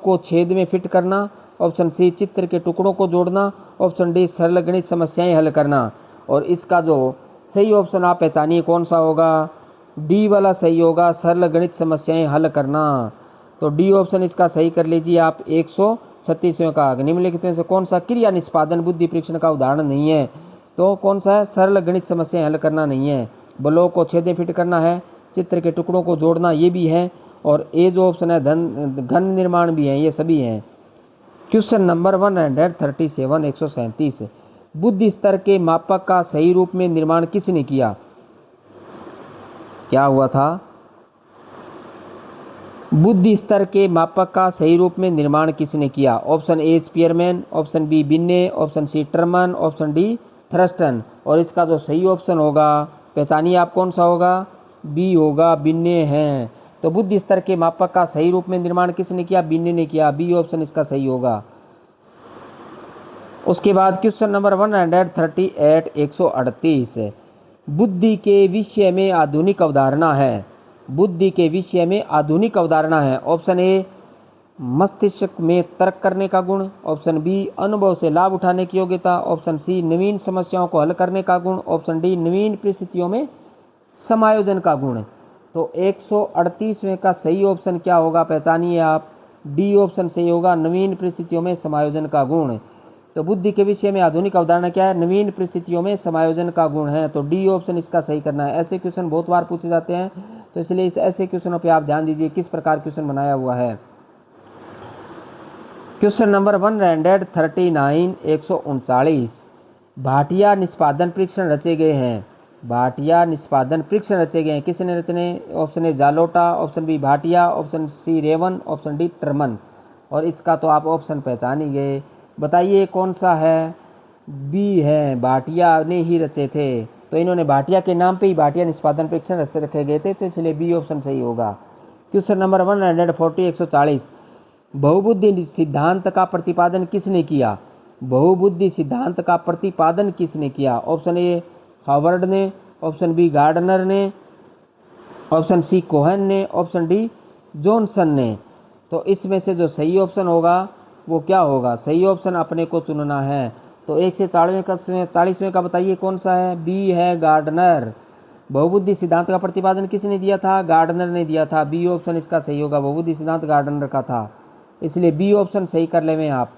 को छेद में फिट करना, ऑप्शन सी चित्र के टुकड़ों को जोड़ना, ऑप्शन डी सरल गणित समस्याएं हल करना। और इसका जो सही ऑप्शन आप पहचानिए कौन सा होगा? डी वाला सही होगा, सरल गणित समस्याएं हल करना। तो डी ऑप्शन इसका सही कर लीजिए आप, 136वें का। निम्नलिखित में से कौन सा क्रिया निष्पादन बुद्धि परीक्षण का उदाहरण नहीं है? तो कौन सा है? सरल गणित समस्याएं हल करना नहीं है, ब्लॉक को छेद में फिट करना है, चित्र के टुकड़ों को जोड़ना ये भी है, और ए जो ऑप्शन है घन निर्माण भी है, ये सभी हैं। Question number 137 137। बुद्धि स्तर के मापक का सही रूप में निर्माण किसने किया? क्या हुआ था? बुद्धि स्तर के मापक का सही रूप में निर्माण किसने किया? Option A Spearman, option B Binet, option C Terman, option D Thurstone. और इसका जो सही ऑप्शन होगा पहचानिए आप कौन सा होगा? बी होगा, बिन्ने हैं। तो बुद्धि स्तर के मापक का सही रूप में निर्माण किसने किया? बिन्ने ने किया, बी ऑप्शन इसका सही होगा। उसके बाद क्वेश्चन नंबर 138 138। बुद्धि के विषय में आधुनिक अवधारणा है। बुद्धि के विषय में आधुनिक अवधारणा है। ऑप्शन ए मस्तिष्क में तर्क करने का गुण, ऑप्शन बी अनुभव से लाभ उठाने की योग्यता, ऑप्शन सी नवीन समस्याओं को हल करने का गुण, ऑप्शन डी नवीन परिस्थितियों में समायोजन का गुण। तो 138वें का सही ऑप्शन क्या होगा, पहचानिए आप। डी ऑप्शन सही होगा, नवीन परिस्थितियों में समायोजन का गुण। तो बुद्धि के विषय में आधुनिक अवधारणा क्या है, नवीन परिस्थितियों में समायोजन का गुण है। तो डी ऑप्शन इसका सही करना है। ऐसे क्वेश्चन बहुत बार पूछे जाते हैं, तो इसलिए इस ऐसे क्वेश्चनों पे आप ध्यान दीजिए किस प्रकार क्वेश्चन बनाया हुआ है। क्वेश्चन नंबर 139 139, भाटिया निष्पादन परीक्षण रचे गए हैं। भाटिया निष्पादन परीक्षण रचे गए हैं, किसने रचने, option A Jalota, option B Bhatia, option C Raven, option D Terman. और इसका तो आप ऑप्शन पहचान ही गए, बताइए कौन सा है। बी है, भाटिया ने ही रचे थे। तो इन्होंने भाटिया के नाम पे ही भाटिया निष्पादन परीक्षण रखे गए थे, तो इसलिए बी ऑप्शन सही होगा। क्वेश्चन नंबर 140 140, बहुबुद्धि सिद्धांत का प्रतिपादन किसने किया। बहुबुद्धि सिद्धांत का प्रतिपादन किसने किया, ऑप्शन ए हार्वर्ड ने, ऑप्शन बी गार्डनर ने, ऑप्शन सी कोहेन ने, ऑप्शन डी जॉनसन ने। तो इसमें से जो सही ऑप्शन होगा वो क्या होगा, सही ऑप्शन अपने को चुनना है। तो 1 से 40वें का बताइए कौन सा है, बी है गार्डनर। बहुबुद्धि सिद्धांत का प्रतिपादन किसने दिया था, गार्डनर ने दिया था। बी ऑप्शन इसका सही होगा, बहुबुद्धि सिद्धांत गार्डनर का था, इसलिए बी ऑप्शन सही कर लेंगे आप।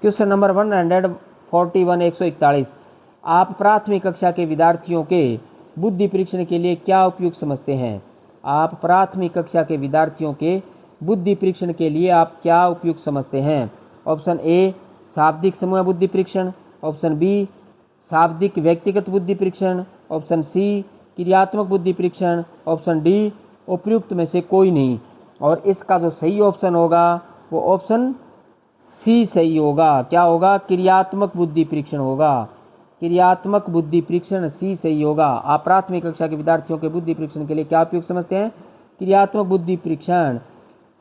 क्वेश्चन नंबर 141 141, आप प्राथमिक कक्षा के विद्यार्थियों के बुद्धि परीक्षण के लिए क्या उपयुक्त समझते हैं। आप प्राथमिक कक्षा के विद्यार्थियों के बुद्धि परीक्षण के लिए आप क्या उपयुक्त समझते हैं। ऑप्शन ए शाब्दिक समूह बुद्धि परीक्षण, ऑप्शन बी शाब्दिक व्यक्तिगत बुद्धि परीक्षण, ऑप्शन सी क्रियात्मक बुद्धि परीक्षण, ऑप्शन डी उपयुक्त में से कोई नहीं। और इसका जो सही ऑप्शन होगा वो ऑप्शन सी सही होगा। क्या होगा, क्रियात्मक बुद्धि परीक्षण होगा। क्रियात्मक बुद्धि परीक्षण सी सही होगा। आप प्राथमिक कक्षा के विद्यार्थियों के बुद्धि परीक्षण के लिए क्या उपयुक्त समझते हैं, क्रियात्मक बुद्धि परीक्षण।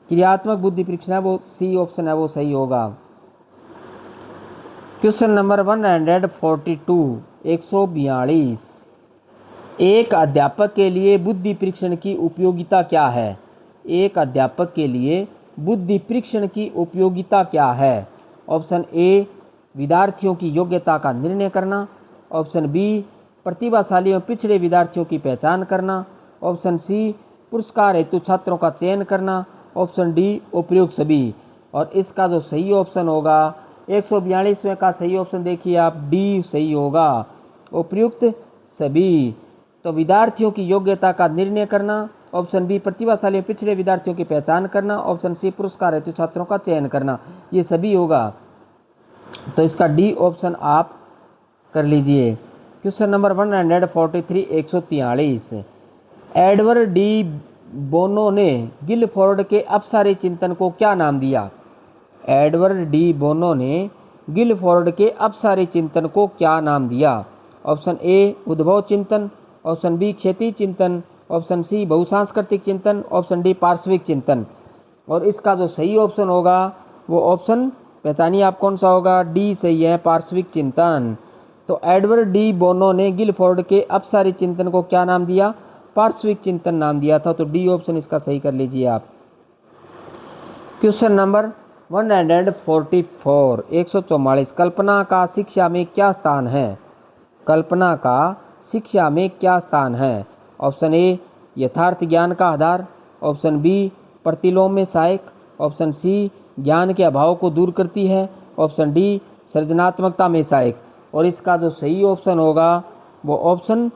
क्रियात्मक बुद्धि परीक्षण है वो सी ऑप्शन है वो सही होगा। क्वेश्चन नंबर 142 142, एक अध्यापक के लिए बुद्धि परीक्षण की उपयोगिता क्या है। एक अध्यापक के लिए बुद्धि परीक्षण की उपयोगिता क्या है। ऑप्शन ए विद्यार्थियों की योग्यता का निर्णय करना, ऑप्शन बी प्रतिभाशाली और पिछड़े विद्यार्थियों की पहचान करना, ऑप्शन सी पुरस्कार हेतु छात्रों का चयन करना, ऑप्शन डी उपयुक्त सभी। और इसका जो सही ऑप्शन होगा 142वें का सही ऑप्शन देखिए आप, डी सही होगा, उपयुक्त सभी। तो विद्यार्थियों की योग्यता का निर्णय करना, ऑप्शन बी प्रतिभाशाली पिछड़े विद्यार्थियों की पहचान करना, ऑप्शन सी पुरस्कार हेतु छात्रों का चयन करना, ये सभी होगा। तो इसका डी ऑप्शन आप कर लीजिए। Question number 143 143, Edward de Bono ने गिलफोर्ड के अपसारी चिंतन को क्या नाम दिया। एडवर्ड डी बोनो ने गिलफोर्ड के अपसारी चिंतन को क्या नाम दिया। ऑप्शन ए उद्भव चिंतन, ऑप्शन बी क्षेत्रीय चिंतन, ऑप्शन सी बहुसांस्कृतिक चिंतन, ऑप्शन डी पार्श्विक चिंतन। और इसका जो सही ऑप्शन होगा वो ऑप्शन पहचानिए आप कौन सा होगा, डी सही है, पार्श्विक चिंतन। तो एडवर्ड डी बोनो ने गिलफोर्ड के अपसारी चिंतन को क्या नाम दिया, पार्श्विक चिंतन नाम दिया था। तो डी ऑप्शन इसका सही कर लीजिए आप। क्वेश्चन नंबर 144 144, कल्पना का शिक्षा में क्या स्थान है। कल्पना का शिक्षा में क्या स्थान है। ऑप्शन ए यथार्थ ज्ञान का आधार, ऑप्शन बी प्रतिलोम में सहायक, ऑप्शन सी ज्ञान के अभाव को दूर करती है, ऑप्शन डी सृजनात्मकता में सहायक। और इसका जो सही ऑप्शन होगा वो ऑप्शन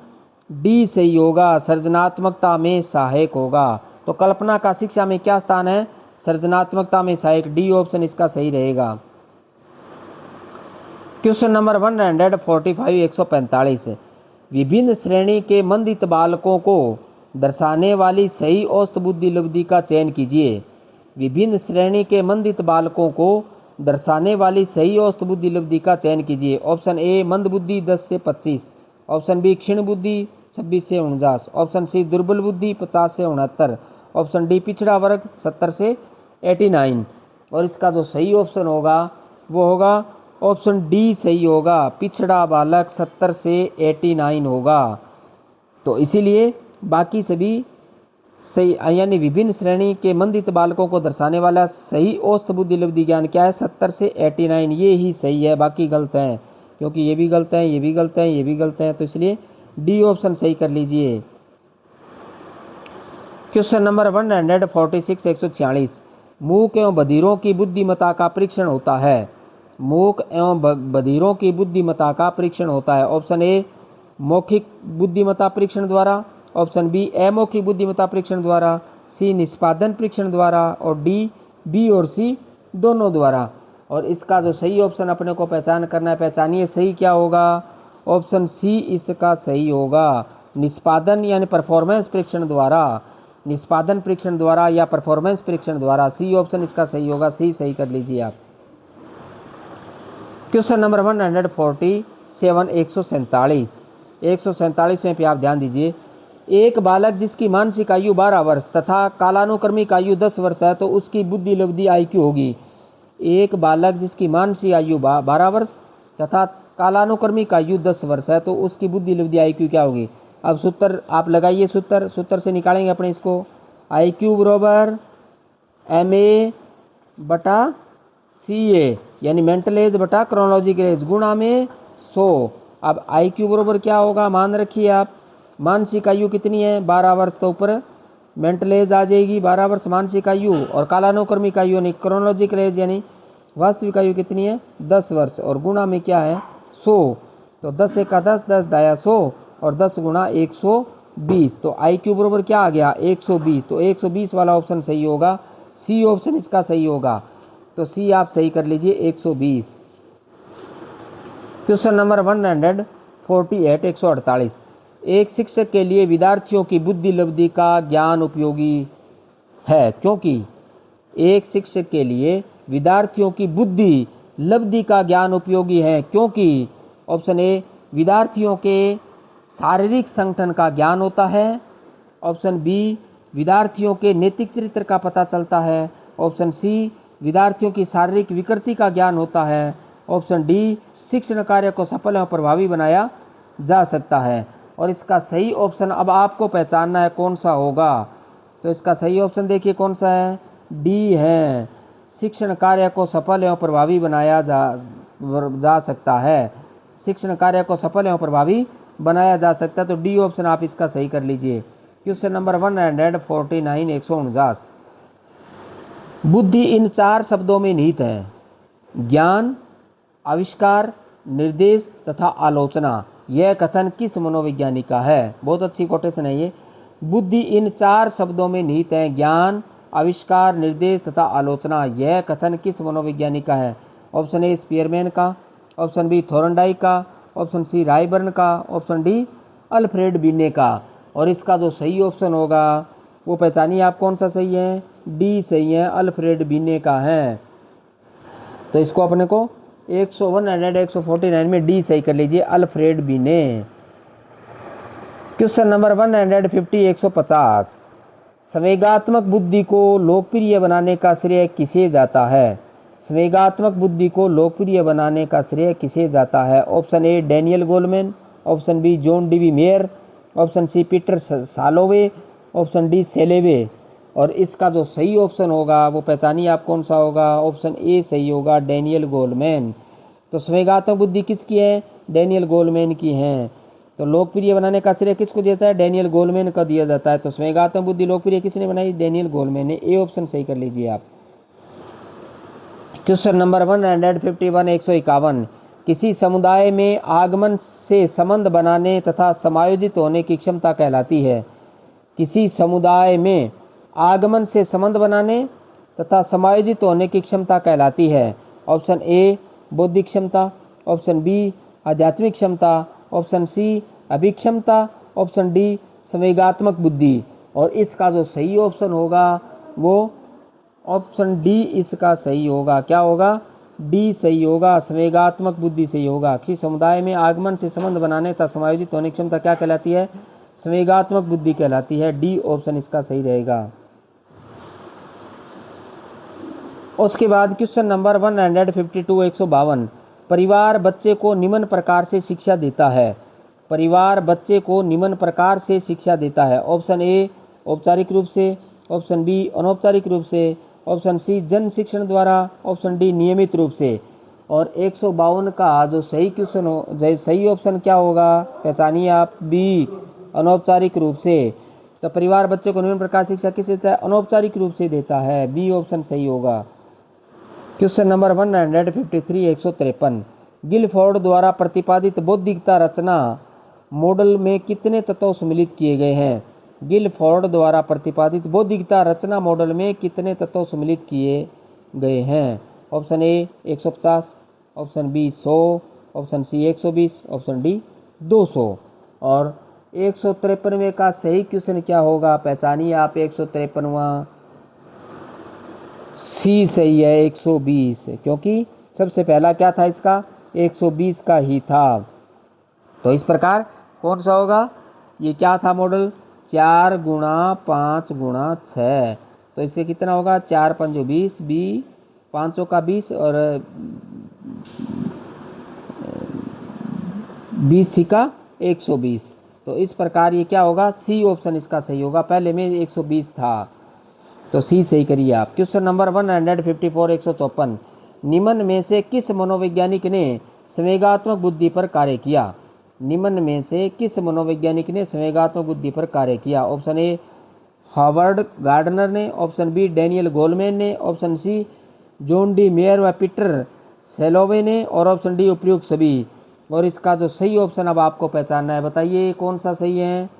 डी सही होगा, सृजनात्मकता में सहायक होगा। तो कल्पना का शिक्षा में क्या स्थान है, सृजनात्मकता में सहायक, डी ऑप्शन इसका सही रहेगा। क्वेश्चन नंबर 145 145, विभिन्न श्रेणी के मंदित बालकों को दर्शाने वाली सही औसत बुद्धि लब्धि का चयन कीजिए। विभिन्न श्रेणी के मंदित बालकों को दर्शाने वाली सही औसत बुद्धि लब्धि का चयन कीजिए। ऑप्शन ए मंद बुद्धि 10 से 25, ऑप्शन बी क्षीण बुद्धि 26 से 49, ऑप्शन सी दुर्बल बुद्धि 50 से 69, ऑप्शन डी पिछड़ा वर्ग 70 से 89। और इसका जो सही ऑप्शन होगा वो होगा ऑप्शन डी सही होगा, पिछड़ा बालक 70 से 89 होगा। तो इसीलिए बाकी सभी सही, यानी विभिन्न श्रेणी के मंदित बालकों को दर्शाने वाला सही औसत बुद्धि लब्धि ज्ञान क्या है, 70 से 89, ये ही सही है, बाकी गलत है, क्योंकि ये भी गलत है, ये भी गलत है, ये भी गलत है। तो इसलिए डी ऑप्शन सही कर लीजिए। क्वेश्चन नंबर 146 146 मूक एवं बधिरों की बुद्धिमत्ता का परीक्षण होता है। मूक एवं बधिरों की बुद्धिमत्ता का परीक्षण होता है। ऑप्शन ए मौखिक बुद्धिमत्ता परीक्षण द्वारा, ऑप्शन बी अमौखिक बुद्धिमत्ता परीक्षण द्वारा, सी निष्पादन परीक्षण द्वारा और डी बी और सी दोनों द्वारा। और इसका जो सही ऑप्शन अपने को पहचान करना है, पहचानिए सही क्या होगा। ऑप्शन सी इसका सही होगा, निष्पादन यानी परफॉर्मेंस परीक्षण द्वारा, निष्पादन परीक्षण द्वारा या परफॉर्मेंस परीक्षण द्वारा। सी ऑप्शन इसका सही होगा, सी सही कर लीजिए आप। क्वेश्चन नंबर 147 147 में पे आप ध्यान दीजिए। एक बालक जिसकी मानसिक आयु 12 वर्ष तथा कालानुक्रमिक आयु 10 वर्ष है तो उसकी बुद्धि लब्धि IQ होगी। एक बालक जिसकी मानसिक आयु 12 वर्ष तथा कालानुक्रमिक आयु 10 वर्ष है तो उसकी बुद्धि लब्धि IQ क्या होगी। अब सूत्र आप लगाइए, सूत्र से निकालेंगे अपने इसको। IQ बराबर MA बटा CA यानी मेंटल एज बटा क्रोनोलॉजिकल एज गुणा में 100। अब IQ बराबर क्या होगा, मान रखिए आप, मानसिक आयु कितनी है 12 वर्ष, तो ऊपर मेंटल एज आ जाएगी 12 वर्ष मानसिक आयु, और कालानुक्रमिक आयु यानी क्रोनोलॉजिकल एज यानी वास्तविक आयु कितनी है 10 वर्ष, और गुणा में क्या है 100। तो 10 एक का 10, 10 दाया 100 और 10 गुणा 120। तो IQ बराबर क्या आ गया 120। तो 120 वाला ऑप्शन सही होगा, सी ऑप्शन इसका सही होगा। तो सी आप सही कर लीजिए 120। क्वेश्चन नंबर 148 148 एक शिक्षक के लिए विद्यार्थियों की बुद्धि लब्धि का ज्ञान उपयोगी है क्योंकि। एक शिक्षक के लिए विद्यार्थियों की बुद्धि लब्धि का ज्ञान उपयोगी है क्योंकि। ऑप्शन ए विद्यार्थियों के शारीरिक संगठन का ज्ञान होता है, ऑप्शन बी विद्यार्थियों के नैतिक चरित्र का पता चलता है, ऑप्शन सी विद्यार्थियों की शारीरिक विकृति का ज्ञान होता है, ऑप्शन डी शिक्षण कार्य को सफल एवं प्रभावी बनाया जा सकता है। और इसका सही ऑप्शन अब आपको पहचानना है कौन सा होगा। तो इसका सही ऑप्शन देखिए कौन सा है, डी है, शिक्षण कार्य को सफल एवं प्रभावी बनाया जा सकता है। शिक्षण कार्य को सफल एवं प्रभावी बनाया जा सकता है। तो डी ऑप्शन आप इसका सही कर लीजिए। क्वेश्चन नंबर 149 149 बुद्धि इन 4 शब्दों में निहित है, ज्ञान, आविष्कार, निर्देश तथा आलोचना। यह कथन किस मनोवैज्ञानिक का है। बहुत अच्छी कोटेशन है ये। बुद्धि इन 4 शब्दों में निहित है, ज्ञान, आविष्कार, निर्देश तथा आलोचना। यह कथन किस मनोवैज्ञानिक का है। ऑप्शन ए स्पीयरमैन का, ऑप्शन बी थॉर्नडाइक का, ऑप्शन सी रायबर्न का, ऑप्शन डी अल्फ्रेड बिने का। और इसका जो सही ऑप्शन होगा वो पहचानिए आप कौन सा सही है, डी सही है, अल्फ्रेड बिने का है। तो इसको अपने को 149 में डी सही कर लीजिए, अल्फ्रेड बिने। क्वेश्चन नंबर 150 150 संवेगात्मक बुद्धि को लोकप्रिय बनाने का श्रेय किसे जाता है। संवेगात्मक बुद्धि को लोकप्रिय बनाने का श्रेय किसे जाता है। Option A Daniel Goleman, option B John Dewey Mayer, option C Peter Salovey, option D Salovey. और इसका जो सही ऑप्शन होगा वो पहचानिए आप कौन सा होगा। ऑप्शन ए सही होगा, डैनियल गोलमैन। तो संवेगात्मक बुद्धि किसकी है, डैनियल गोलमैन की है। तो लोकप्रिय बनाने का श्रेय किसको देता है, डैनियल गोलमैन का दिया जाता है। तो संवेगात्मक बुद्धि लोकप्रिय किसने बनाई, डैनियल गोलमैन ने। ए ऑप्शन सही कर लीजिए आप। क्वेश्चन नंबर 151 151 किसी समुदाय में आगमन से संबंध बनाने तथा समायोजित होने की क्षमता कहलाती है। किसी समुदाय में आगमन से संबंध बनाने तथा समायोजित होने की क्षमता कहलाती है। ऑप्शन ए बौद्धिक क्षमता, ऑप्शन बी आध्यात्मिक क्षमता, ऑप्शन सी अभिक्षमता, ऑप्शन डी संवेगात्मक बुद्धि। और इसका जो सही ऑप्शन होगा वो ऑप्शन डी इसका सही होगा। क्या होगा, डी सही होगा, संवेगात्मक बुद्धि सही होगा। किसी समुदाय में आगमन से संबंध बनाने तथा समायोजित होने की क्षमता क्या कहलाती है, संवेगात्मक बुद्धि कहलाती है। डी ऑप्शन इसका सही रहेगा। उसके बाद क्वेश्चन नंबर 152 152 परिवार बच्चे को निम्न प्रकार से शिक्षा देता है। परिवार बच्चे को निम्न प्रकार से शिक्षा देता है। ऑप्शन ए औपचारिक रूप से, ऑप्शन बी अनौपचारिक रूप से, ऑप्शन सी जन शिक्षण द्वारा, ऑप्शन डी नियमित रूप से। और 152 का जो सही क्वेश्चन सही ऑप्शन क्या होगा, पहचानिए आप, बी अनौपचारिक रूप से। तो परिवार बच्चे को निम्न प्रकार शिक्षा किस देता है? अनौपचारिक रूप से देता है। बी ऑप्शन सही होगा। क्वेश्चन नंबर 153 153 गिलफोर्ड द्वारा प्रतिपादित बौद्धिकता रचना मॉडल में कितने तत्व सम्मिलित किए गए हैं? गिलफोर्ड द्वारा प्रतिपादित बौद्धिकता रचना मॉडल में कितने तत्व सम्मिलित किए गए हैं? Option A 150, option B 100, option C 120, option D 200। और 153वें का सही क्वेश्चन क्या होगा? पहचानिए आप 153वां। सी सही है, 120, क्योंकि सबसे पहला क्या था इसका? 120 का ही था। तो इस प्रकार कौन सा होगा? ये क्या था मॉडल? 4 गुणा 5 गुणा 6। तो इससे कितना होगा? 4 5 20, बी 5 का 20 और 20 का 120। तो इस प्रकार ये क्या होगा? सी ऑप्शन इसका सही होगा। पहले में 120 था, तो सी सही करिए आप। क्वेश्चन नंबर 154 154 निम्न में से किस मनोवैज्ञानिक ने संवेगात्मक बुद्धि पर कार्य किया? निम्न में से किस मनोवैज्ञानिक ने संवेगात्मक बुद्धि पर कार्य किया? ऑप्शन ए हार्वर्ड गार्डनर ने, ऑप्शन बी डैनियल गोलमैन ने, option C John D Mayer व पीटर सेलोवे ने, और ऑप्शन डी उपयुक्त सभी। और इसका जो सही ऑप्शन अब आपको पहचानना है, बताइए कौन सा सही है?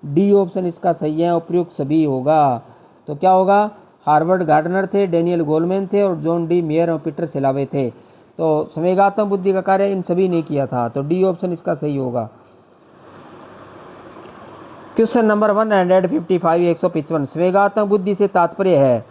डी ऑप्शन इसका सही है, उपयुक्त सभी होगा। तो क्या होगा? हार्वर्ड गार्डनर थे, डैनियल गोलमैन थे और जॉन डी मेयर और पीटर सेलावे थे। तो संवेगात्मक बुद्धि का कार्य इन सभी ने किया था, तो डी ऑप्शन इसका सही होगा। क्वेश्चन नंबर 155 155 संवेगात्मक बुद्धि से तात्पर्य है?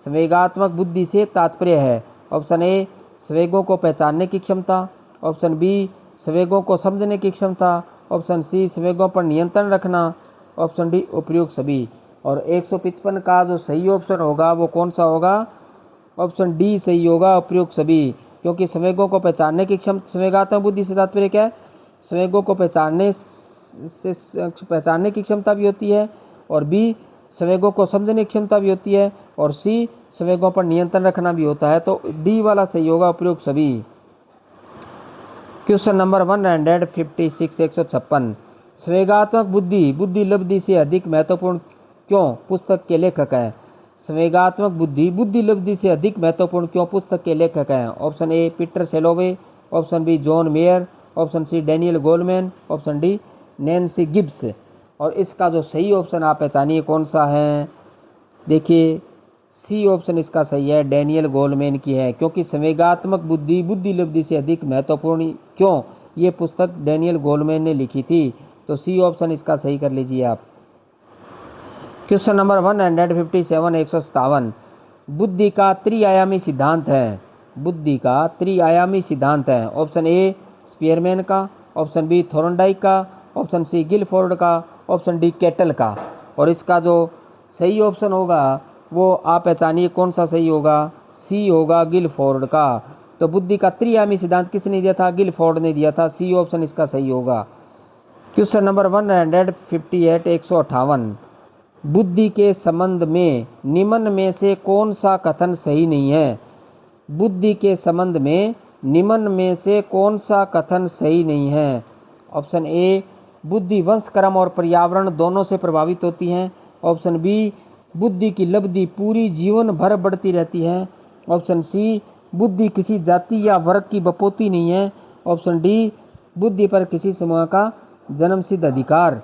संवेगात्मक बुद्धि से तात्पर्य है ऑप्शन ए संवेगों को पहचानने की क्षमता, ऑप्शन बी संवेगों को समझने की क्षमता, ऑप्शन सी संवेगों पर नियंत्रण रखना, ऑप्शन डी उपयुक्त सभी। और 155 का जो सही ऑप्शन होगा वो कौन सा होगा? ऑप्शन डी सही होगा, उपयुक्त सभी। क्योंकि संवेगों को पहचानने की क्षमता, संवेगात्मक बुद्धि से तात्पर्य क्या है? संवेगों को पहचानने की क्षमता भी होती है, और बी संवेगों को समझने की क्षमता भी होती है, और सी संवेगों पर नियंत्रण रखना भी होता है। तो डी वाला सही होगा, उपयुक्त सभी। क्वेश्चन नंबर 156 156 संवेगात्मक बुद्धि बुद्धि लब्धि से अधिक महत्वपूर्ण क्यों? पुस्तक के लेखक हैं। संवेगात्मक बुद्धि बुद्धि लब्धि से अधिक महत्वपूर्ण क्यों? पुस्तक के लेखक हैं। Option A Peter Salovey, option B John Mayer, option C Daniel Goleman, option D Nancy Gibbs. और इसका जो सही ऑप्शन आप पहचानिए कौन सा है? देखिए सी ऑप्शन इसका सही है, डैनियल गोलमैन की है। क्योंकि संवेगात्मक बुद्धि बुद्धि लब्धि से अधिक महत्वपूर्ण क्यों, ये पुस्तक डैनियल गोलमैन ने लिखी थी। तो सी ऑप्शन इसका सही कर लीजिए आप। क्वेश्चन नंबर 157 157 बुद्धि का त्रिआयामी सिद्धांत है। बुद्धि का त्रिआयामी सिद्धांत है। ऑप्शन ए स्पीयरमैन का, ऑप्शन बी थोर्नडाइक का, ऑप्शन सी गिलफोर्ड का, ऑप्शन डी कैटल का। और इसका जो सही ऑप्शन होगा वो आप पहचानिए कौन सा सही होगा? सी होगा, गिलफोर्ड का। तो बुद्धि का त्रिआयामी सिद्धांत किसने दिया था? गिलफोर्ड ने दिया था। सी ऑप्शन इसका सही होगा। क्वेश्चन नंबर 158 158 बुद्धि के संबंध में निम्न में से कौन सा कथन सही नहीं है? बुद्धि के संबंध में निम्न में से कौन सा कथन सही नहीं है? ऑप्शन ए बुद्धि वंश क्रम और पर्यावरण दोनों से प्रभावित होती है, ऑप्शन बी बुद्धि की लब्धि पूरी जीवन भर बढ़ती रहती है, ऑप्शन सी बुद्धि किसी जाति या वर्ग की बपोती नहीं है, ऑप्शन डी बुद्धि पर किसी समूह का जन्मसिद्ध अधिकार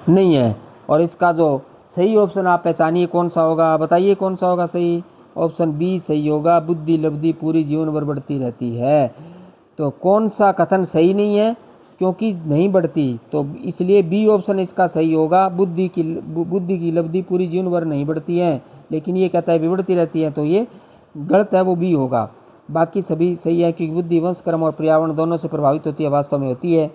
नहीं है। और इसका जो सही ऑप्शन आप पहचानिए कौन सा होगा? बताइए कौन सा होगा सही? ऑप्शन बी सही होगा, बुद्धि लब्धि पूरी जीवन भर बढ़ती रहती है। तो कौन सा कथन सही नहीं है? क्योंकि नहीं बढ़ती, तो इसलिए बी ऑप्शन इसका सही होगा। बुद्धि की लब्धि पूरी जीवन भर नहीं बढ़ती है, लेकिन ये कहता है भी बढ़ती रहती है, तो ये गलत है, वो बी होगा। बाकी सभी सही है, क्योंकि बुद्धि वंश क्रम और पर्यावरण दोनों से प्रभावित होती है, वास्तव में होती है।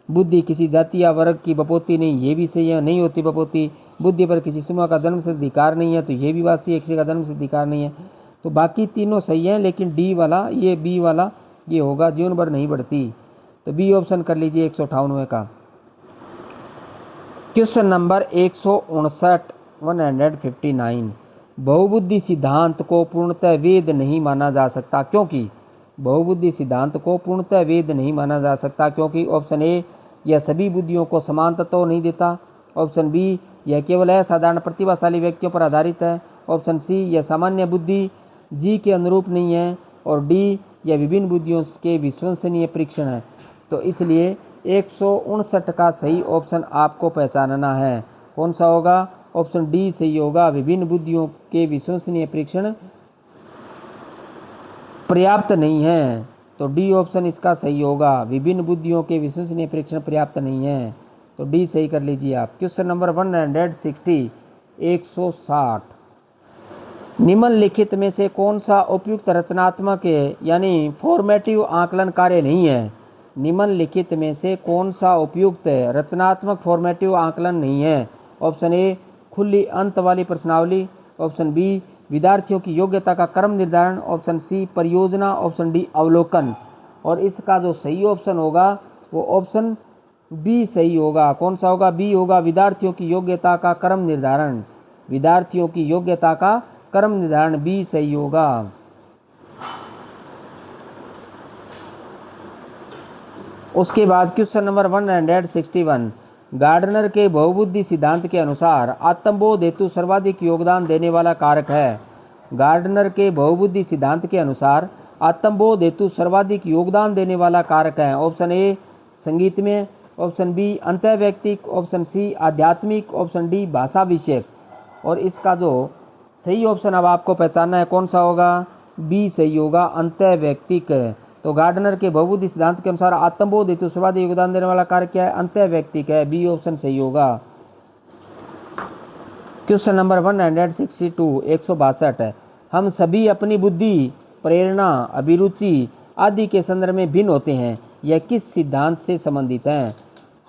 बुद्धि किसी जाति या वर्ग की बपोती नहीं, ये भी सही है, नहीं होती बपोती। बुद्धि पर किसी समूह का जन्म से अधिकार नहीं है, तो ये भी बात सही है, किसी का जन्म से अधिकार नहीं है। तो बाकी तीनों सही है, लेकिन डी वाला, ये बी वाला ये होगा, जीवन भर नहीं बढ़ती। तो बी ऑप्शन कर लीजिए 158 का। क्वेश्चन नंबर 159 159 बहुबुद्धि सिद्धांत को पूर्णतः वेद नहीं माना जा सकता, क्योंकि बहुबुद्धि सिद्धांत को पूर्णतः वेद नहीं माना जा सकता, क्योंकि ऑप्शन ए यह सभी बुद्धियों को समान तत्व नहीं देता, ऑप्शन बी यह केवल असाधारण प्रतिभाशाली व्यक्तियों पर आधारित है। ऑप्शन सी यह सामान्य बुद्धि जी के अनुरूप नहीं है। और डी यह विभिन्न बुद्धियों के विश्वसनीय परीक्षण है। तो इसलिए 159 का सही ऑप्शन आपको पहचानना है। कौन सा होगा? ऑप्शन डी सही होगा, विभिन्न बुद्धियों के विश्वसनीय परीक्षण पर्याप्त नहीं है। तो डी ऑप्शन इसका सही होगा, विभिन्न बुद्धियों के विश्वसनीय परीक्षण पर्याप्त नहीं है। तो डी सही कर लीजिए आप। क्वेश्चन नंबर 160 160 निम्नलिखित में से कौन सा उपयुक्त रचनात्मक यानी फॉर्मेटिव आकलन कार्य नहीं है? निम्नलिखित में से कौन सा उपयुक्त रचनात्मक फॉर्मेटिव आकलन नहीं है? ऑप्शन ए खुली अंत वाली प्रश्नावली। ऑप्शन बी विद्यार्थियों की योग्यता का क्रम निर्धारण। ऑप्शन सी परियोजना। ऑप्शन डी अवलोकन। और इसका जो सही ऑप्शन होगा वो ऑप्शन बी सही होगा। कौन सा होगा? बी होगा, विद्यार्थियों की योग्यता का क्रम निर्धारण। विद्यार्थियों की योग्यता का क्रम निर्धारण बी सही होगा। उसके बाद क्वेश्चन नंबर 161 गार्डनर के बहुबुद्धि सिद्धांत के अनुसार आत्मबोध हेतु सर्वाधिक योगदान देने वाला कारक है। गार्डनर के बहुबुद्धि सिद्धांत के अनुसार आत्मबोध हेतु सर्वाधिक योगदान देने वाला कारक है। ऑप्शन ए संगीत में। ऑप्शन बी अंतःवैयक्तिक। ऑप्शन सी आध्यात्मिक। ऑप्शन डी भाषा विषयक। और इसका जो सही ऑप्शन अब आपको पहचानना है कौन सा होगा? बी सही होगा, अंतःवैयक्तिक। तो गार्डनर के बहुबुद्धि सिद्धांत के अनुसार आत्मबोध हेतु सर्वाधिक योगदान देने वाला कारक क्या है? अंतःवैयक्तिक है। बी ऑप्शन सही होगा। क्वेश्चन नंबर 162 162 हम सभी अपनी बुद्धि, प्रेरणा, अभिरुचि आदि के संदर्भ में भिन्न होते हैं, यह किस सिद्धांत से संबंधित है?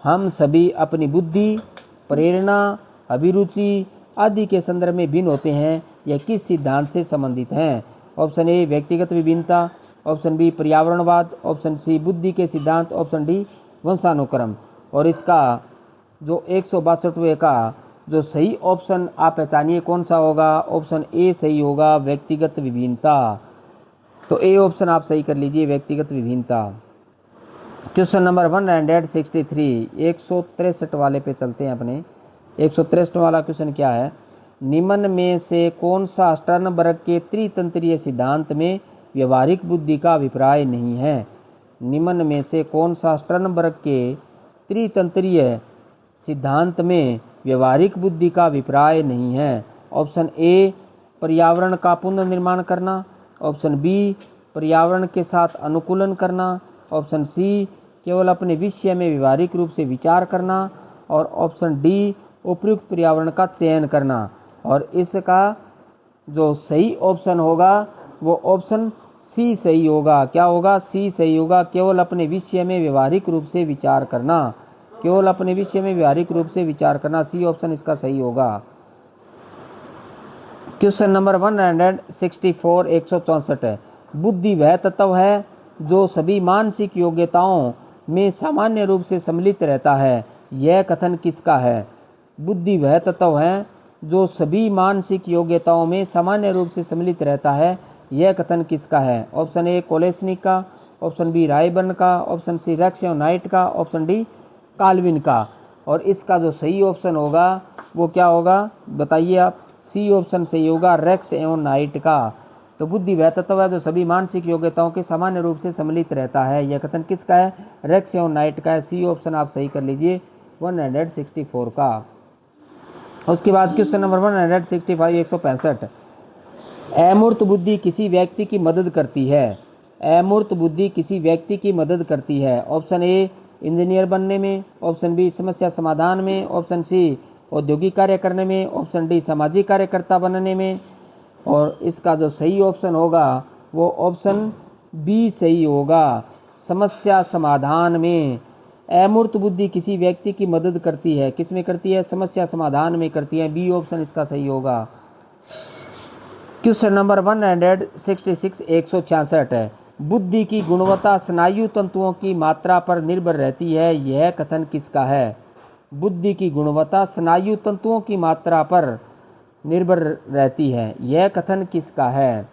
हम सभी अपनी बुद्धि, प्रेरणा, अभिरुचि आदि के संदर्भ में भिन्न होते हैं, यह किस सिद्धांत से संबंधित हैं? ऑप्शन ए व्यक्तिगत विभिन्नता। ऑप्शन बी पर्यावरणवाद। ऑप्शन सी बुद्धि के सिद्धांत। ऑप्शन डी वंशानुक्रम। और इसका जो 162वें का जो सही ऑप्शन आप पहचानिए कौन सा होगा? ऑप्शन ए सही होगा, व्यक्तिगत विभिन्नता। तो ए ऑप्शन आप सही कर लीजिए, व्यक्तिगत विभिन्नता। क्वेश्चन नंबर 163 163 वाले पे चलते हैं अपने। 163 वाला क्वेश्चन क्या है? निम्न में से कौन सा स्टर्नबर्ग के त्रितंत्रीय सिद्धांत में व्यवहारिक बुद्धि का अभिप्राय नहीं है? निम्न में से कौन सा स्टर्नबर्ग के त्रितंत्रीय सिद्धांत में व्यवहारिक बुद्धि का अभिप्राय नहीं है? ऑप्शन ए पर्यावरण का पुनर्निर्माण करना। ऑप्शन बी पर्यावरण के साथ अनुकूलन करना। ऑप्शन सी केवल अपने विषय में व्यवहारिक रूप से विचार करना। और ऑप्शन डी उपयुक्त पर्यावरण का चयन करना। और इसका जो सही ऑप्शन होगा वो ऑप्शन सी सही होगा। क्या होगा? सी सही होगा, केवल अपने विषय में व्यवहारिक रूप से विचार करना। केवल अपने विषय में व्यवहारिक रूप से विचार करना, सी ऑप्शन इसका सही होगा। क्वेश्चन नंबर 164 164 बुद्धि वह तत्व है जो सभी मानसिक योग्यताओं में सामान्य रूप से सम्मिलित रहता है, यह कथन किसका है? बुद्धि वह तत्व है जो सभी मानसिक योग्यताओं में सामान्य रूप से सम्मिलित रहता है, यह कथन किसका है? ऑप्शन ए कोलेस्निक का। ऑप्शन बी रायबर्न का। ऑप्शन सी रेक्स एवं नाइट का। ऑप्शन डी काल्विन का। और इसका जो सही ऑप्शन होगा वो क्या होगा बताइए आप? सी ऑप्शन सही होगा, रेक्स एवं नाइट का। तो बुद्धि वह तत्व है जो सभी मानसिक योग्यताओं के सामान्य रूप से सम्मिलित रहता है, यह कथन किसका है? रेक्स एवं नाइट का है। सी ऑप्शन आप सही कर लीजिए 164 का। उसके बाद क्वेश्चन नंबर 165 165 अमूर्त बुद्धि किसी व्यक्ति की मदद करती है। अमूर्त बुद्धि किसी व्यक्ति की मदद करती है। ऑप्शन ए इंजीनियर बनने में। ऑप्शन बी समस्या समाधान में। ऑप्शन सी औद्योगिक कार्य करने में। ऑप्शन डी सामाजिक कार्यकर्ता बनने में। और इसका जो सही ऑप्शन होगा वो ऑप्शन बी सही होगा, समस्या समाधान में। अमूर्त बुद्धि किसी व्यक्ति की मदद करती है, किस में करती है? समस्या समाधान में करती है। बी ऑप्शन इसका सही होगा। क्वेश्चन नंबर 166 166 बुद्धि की गुणवत्ता स्नायु तंतुओं की मात्रा पर निर्भर रहती है, यह कथन किसका है? बुद्धि की गुणवत्ता स्नायु तंतुओं की मात्रा पर निर्भर रहती है, यह कथन किसका है?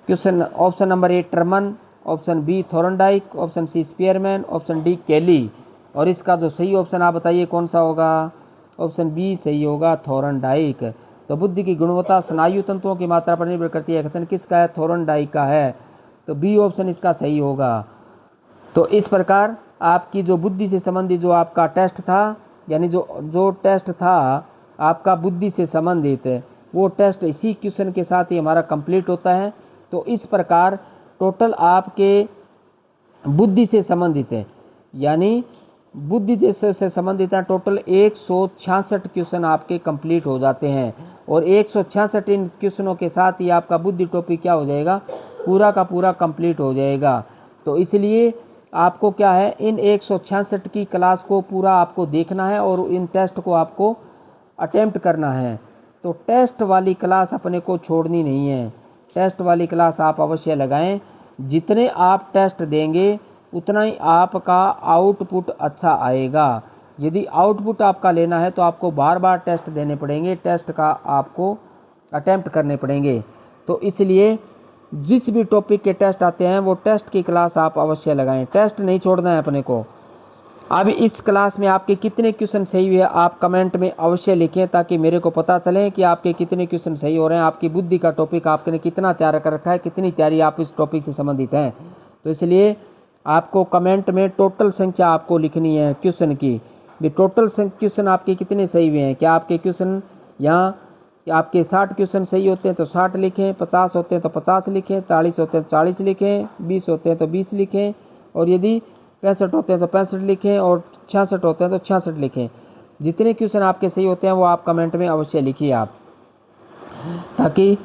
Question option number A Terman. Option B Thorndike. Option C Spearman. Option D Kelly. और इसका जो सही ऑप्शन आप बताइए कौन सा होगा? ऑप्शन बी सही होगा, थॉर्नडाइक। तो बुद्धि की गुणवत्ता स्नायु तंतुओं की मात्रा पर निर्भर करती है। कथन किसका है? थॉर्नडाइक का है। तो बी ऑप्शन इसका सही होगा। तो इस प्रकार आपकी जो बुद्धि से संबंधित जो आपका टेस्ट था, यानी जो टेस्ट था आपका बुद्धि से संबंधित, वो टेस्ट इसी क्वेश्चन के साथ ही हमारा कंप्लीट होता है। तो इस प्रकार टोटल आपके बुद्धि से संबंधित है, यानी बुद्धि से संबंधित है, टोटल 166 क्वेश्चन आपके कंप्लीट हो जाते हैं। और 166 इन क्वेश्चनों के साथ ही आपका बुद्धि टॉपिक क्या हो जाएगा? पूरा का पूरा कंप्लीट हो जाएगा। तो इसलिए आपको क्या है, इन 166 की क्लास को पूरा आपको देखना है और इन टेस्ट को आपको अटेम्प्ट करना है। तो टेस्ट वाली क्लास अपने को छोड़नी नहीं है। टेस्ट वाली क्लास आप अवश्य लगाएं। जितने आप टेस्ट देंगे उतना ही आपका आउटपुट अच्छा आएगा। यदि आउटपुट आपका लेना है तो आपको बार बार टेस्ट देने पड़ेंगे, टेस्ट का आपको अटेम्प्ट करने पड़ेंगे। तो इसलिए जिस भी टॉपिक के टेस्ट आते हैं वो टेस्ट की क्लास आप अवश्य लगाएं। टेस्ट नहीं छोड़ना है अपने को। अब इस क्लास में आपके कितने क्वेश्चन सही हुए आप कमेंट में अवश्य लिखें, ताकि मेरे को पता चले कि आपके कितने क्वेश्चन सही हो रहे हैं, आपकी बुद्धि का टॉपिक आपने कितना तैयार कर रखा है, कितनी तैयारी आप इस टॉपिक से संबंधित हैं। तो इसलिए आपको कमेंट में टोटल संख्या आपको लिखनी है क्वेश्चन की। टोटल क्वेश्चन आपके कितने सही हुए हैं। क्या आपके क्वेश्चन यहाँ आपके 60 क्वेश्चन सही होते हैं तो 60 लिखें, 50 होते हैं तो 50 लिखें, 40 होते हैं तो 40 लिखें, 20 होते हैं तो 20 लिखें, और यदि 65 होते हैं तो 65 लिखें, और 66 होते हैं तो 66 लिखें। जितने क्वेश्चन आपके सही होते हैं वो आप कमेंट में अवश्य लिखिए आप, ताकि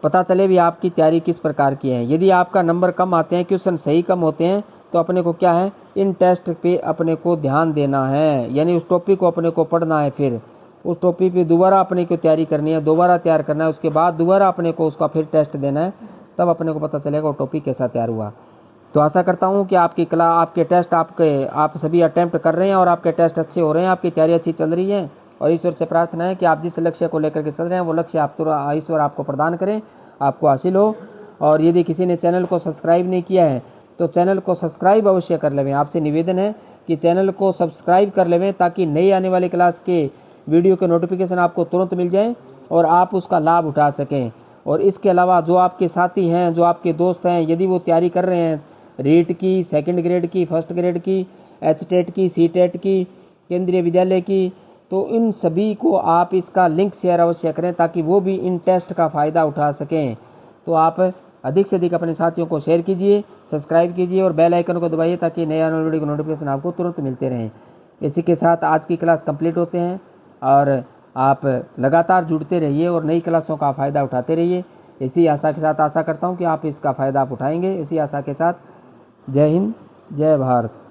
पता चले भी आपकी तैयारी किस प्रकार की है। यदि आपका नंबर कम आते हैं, क्वेश्चन सही कम होते हैं, तो अपने को क्या है, इन टेस्ट पे अपने को ध्यान देना है, यानी उस टॉपिक को अपने को पढ़ना है, फिर उस टॉपिक पे दोबारा अपने को तैयारी करनी है, दोबारा तैयार करना है, उसके बाद दोबारा अपने को उसका फिर टेस्ट देना है, तब अपने को पता चलेगा वो टॉपिक कैसा तैयार हुआ। तो आशा करता हूँ कि आपके टेस्ट आप सभी अटेम्प्ट कर रहे हैं और आपके टेस्ट अच्छे हो रहे हैं, आपकी तैयारी अच्छी चल रही है। और ईश्वर से प्रार्थना है कि आप जिस लक्ष्य को लेकर के चल रहे हैं वो लक्ष्य ईश्वर आपको प्रदान करें, आपको हासिल हो। और यदि किसी ने चैनल को सब्सक्राइब नहीं किया है तो चैनल को सब्सक्राइब अवश्य कर लेवें। आपसे निवेदन है कि चैनल को सब्सक्राइब कर लेवें, ताकि नई आने वाली क्लास के वीडियो के नोटिफिकेशन आपको तुरंत मिल जाए और आप उसका लाभ उठा सकें। और इसके अलावा जो आपके साथी हैं, जो आपके दोस्त हैं, यदि वो तैयारी कर रहे हैं रीट की, सेकंड ग्रेड की, फर्स्ट ग्रेड की, एचटेट की, सीटेट की, केंद्रीय विद्यालय की, तो इन सभी को आप इसका लिंक शेयर अवश्य करें, ताकि वो भी इन टेस्ट का फ़ायदा उठा सकें। तो आप अधिक से अधिक अपने साथियों को शेयर कीजिए, सब्सक्राइब कीजिए और बेल आइकन को दबाइए, ताकि नए आने वाली वीडियो के नोटिफिकेशन आपको तुरंत मिलते रहें। इसी के साथ आज की क्लास कंप्लीट होते हैं और आप लगातार जुड़ते रहिए और नई क्लासों का फ़ायदा उठाते रहिए। इसी आशा के साथ आशा करता हूँ कि आप इसका फ़ायदा आप उठाएंगे। इसी आशा के साथ जय हिंद, जय भारत।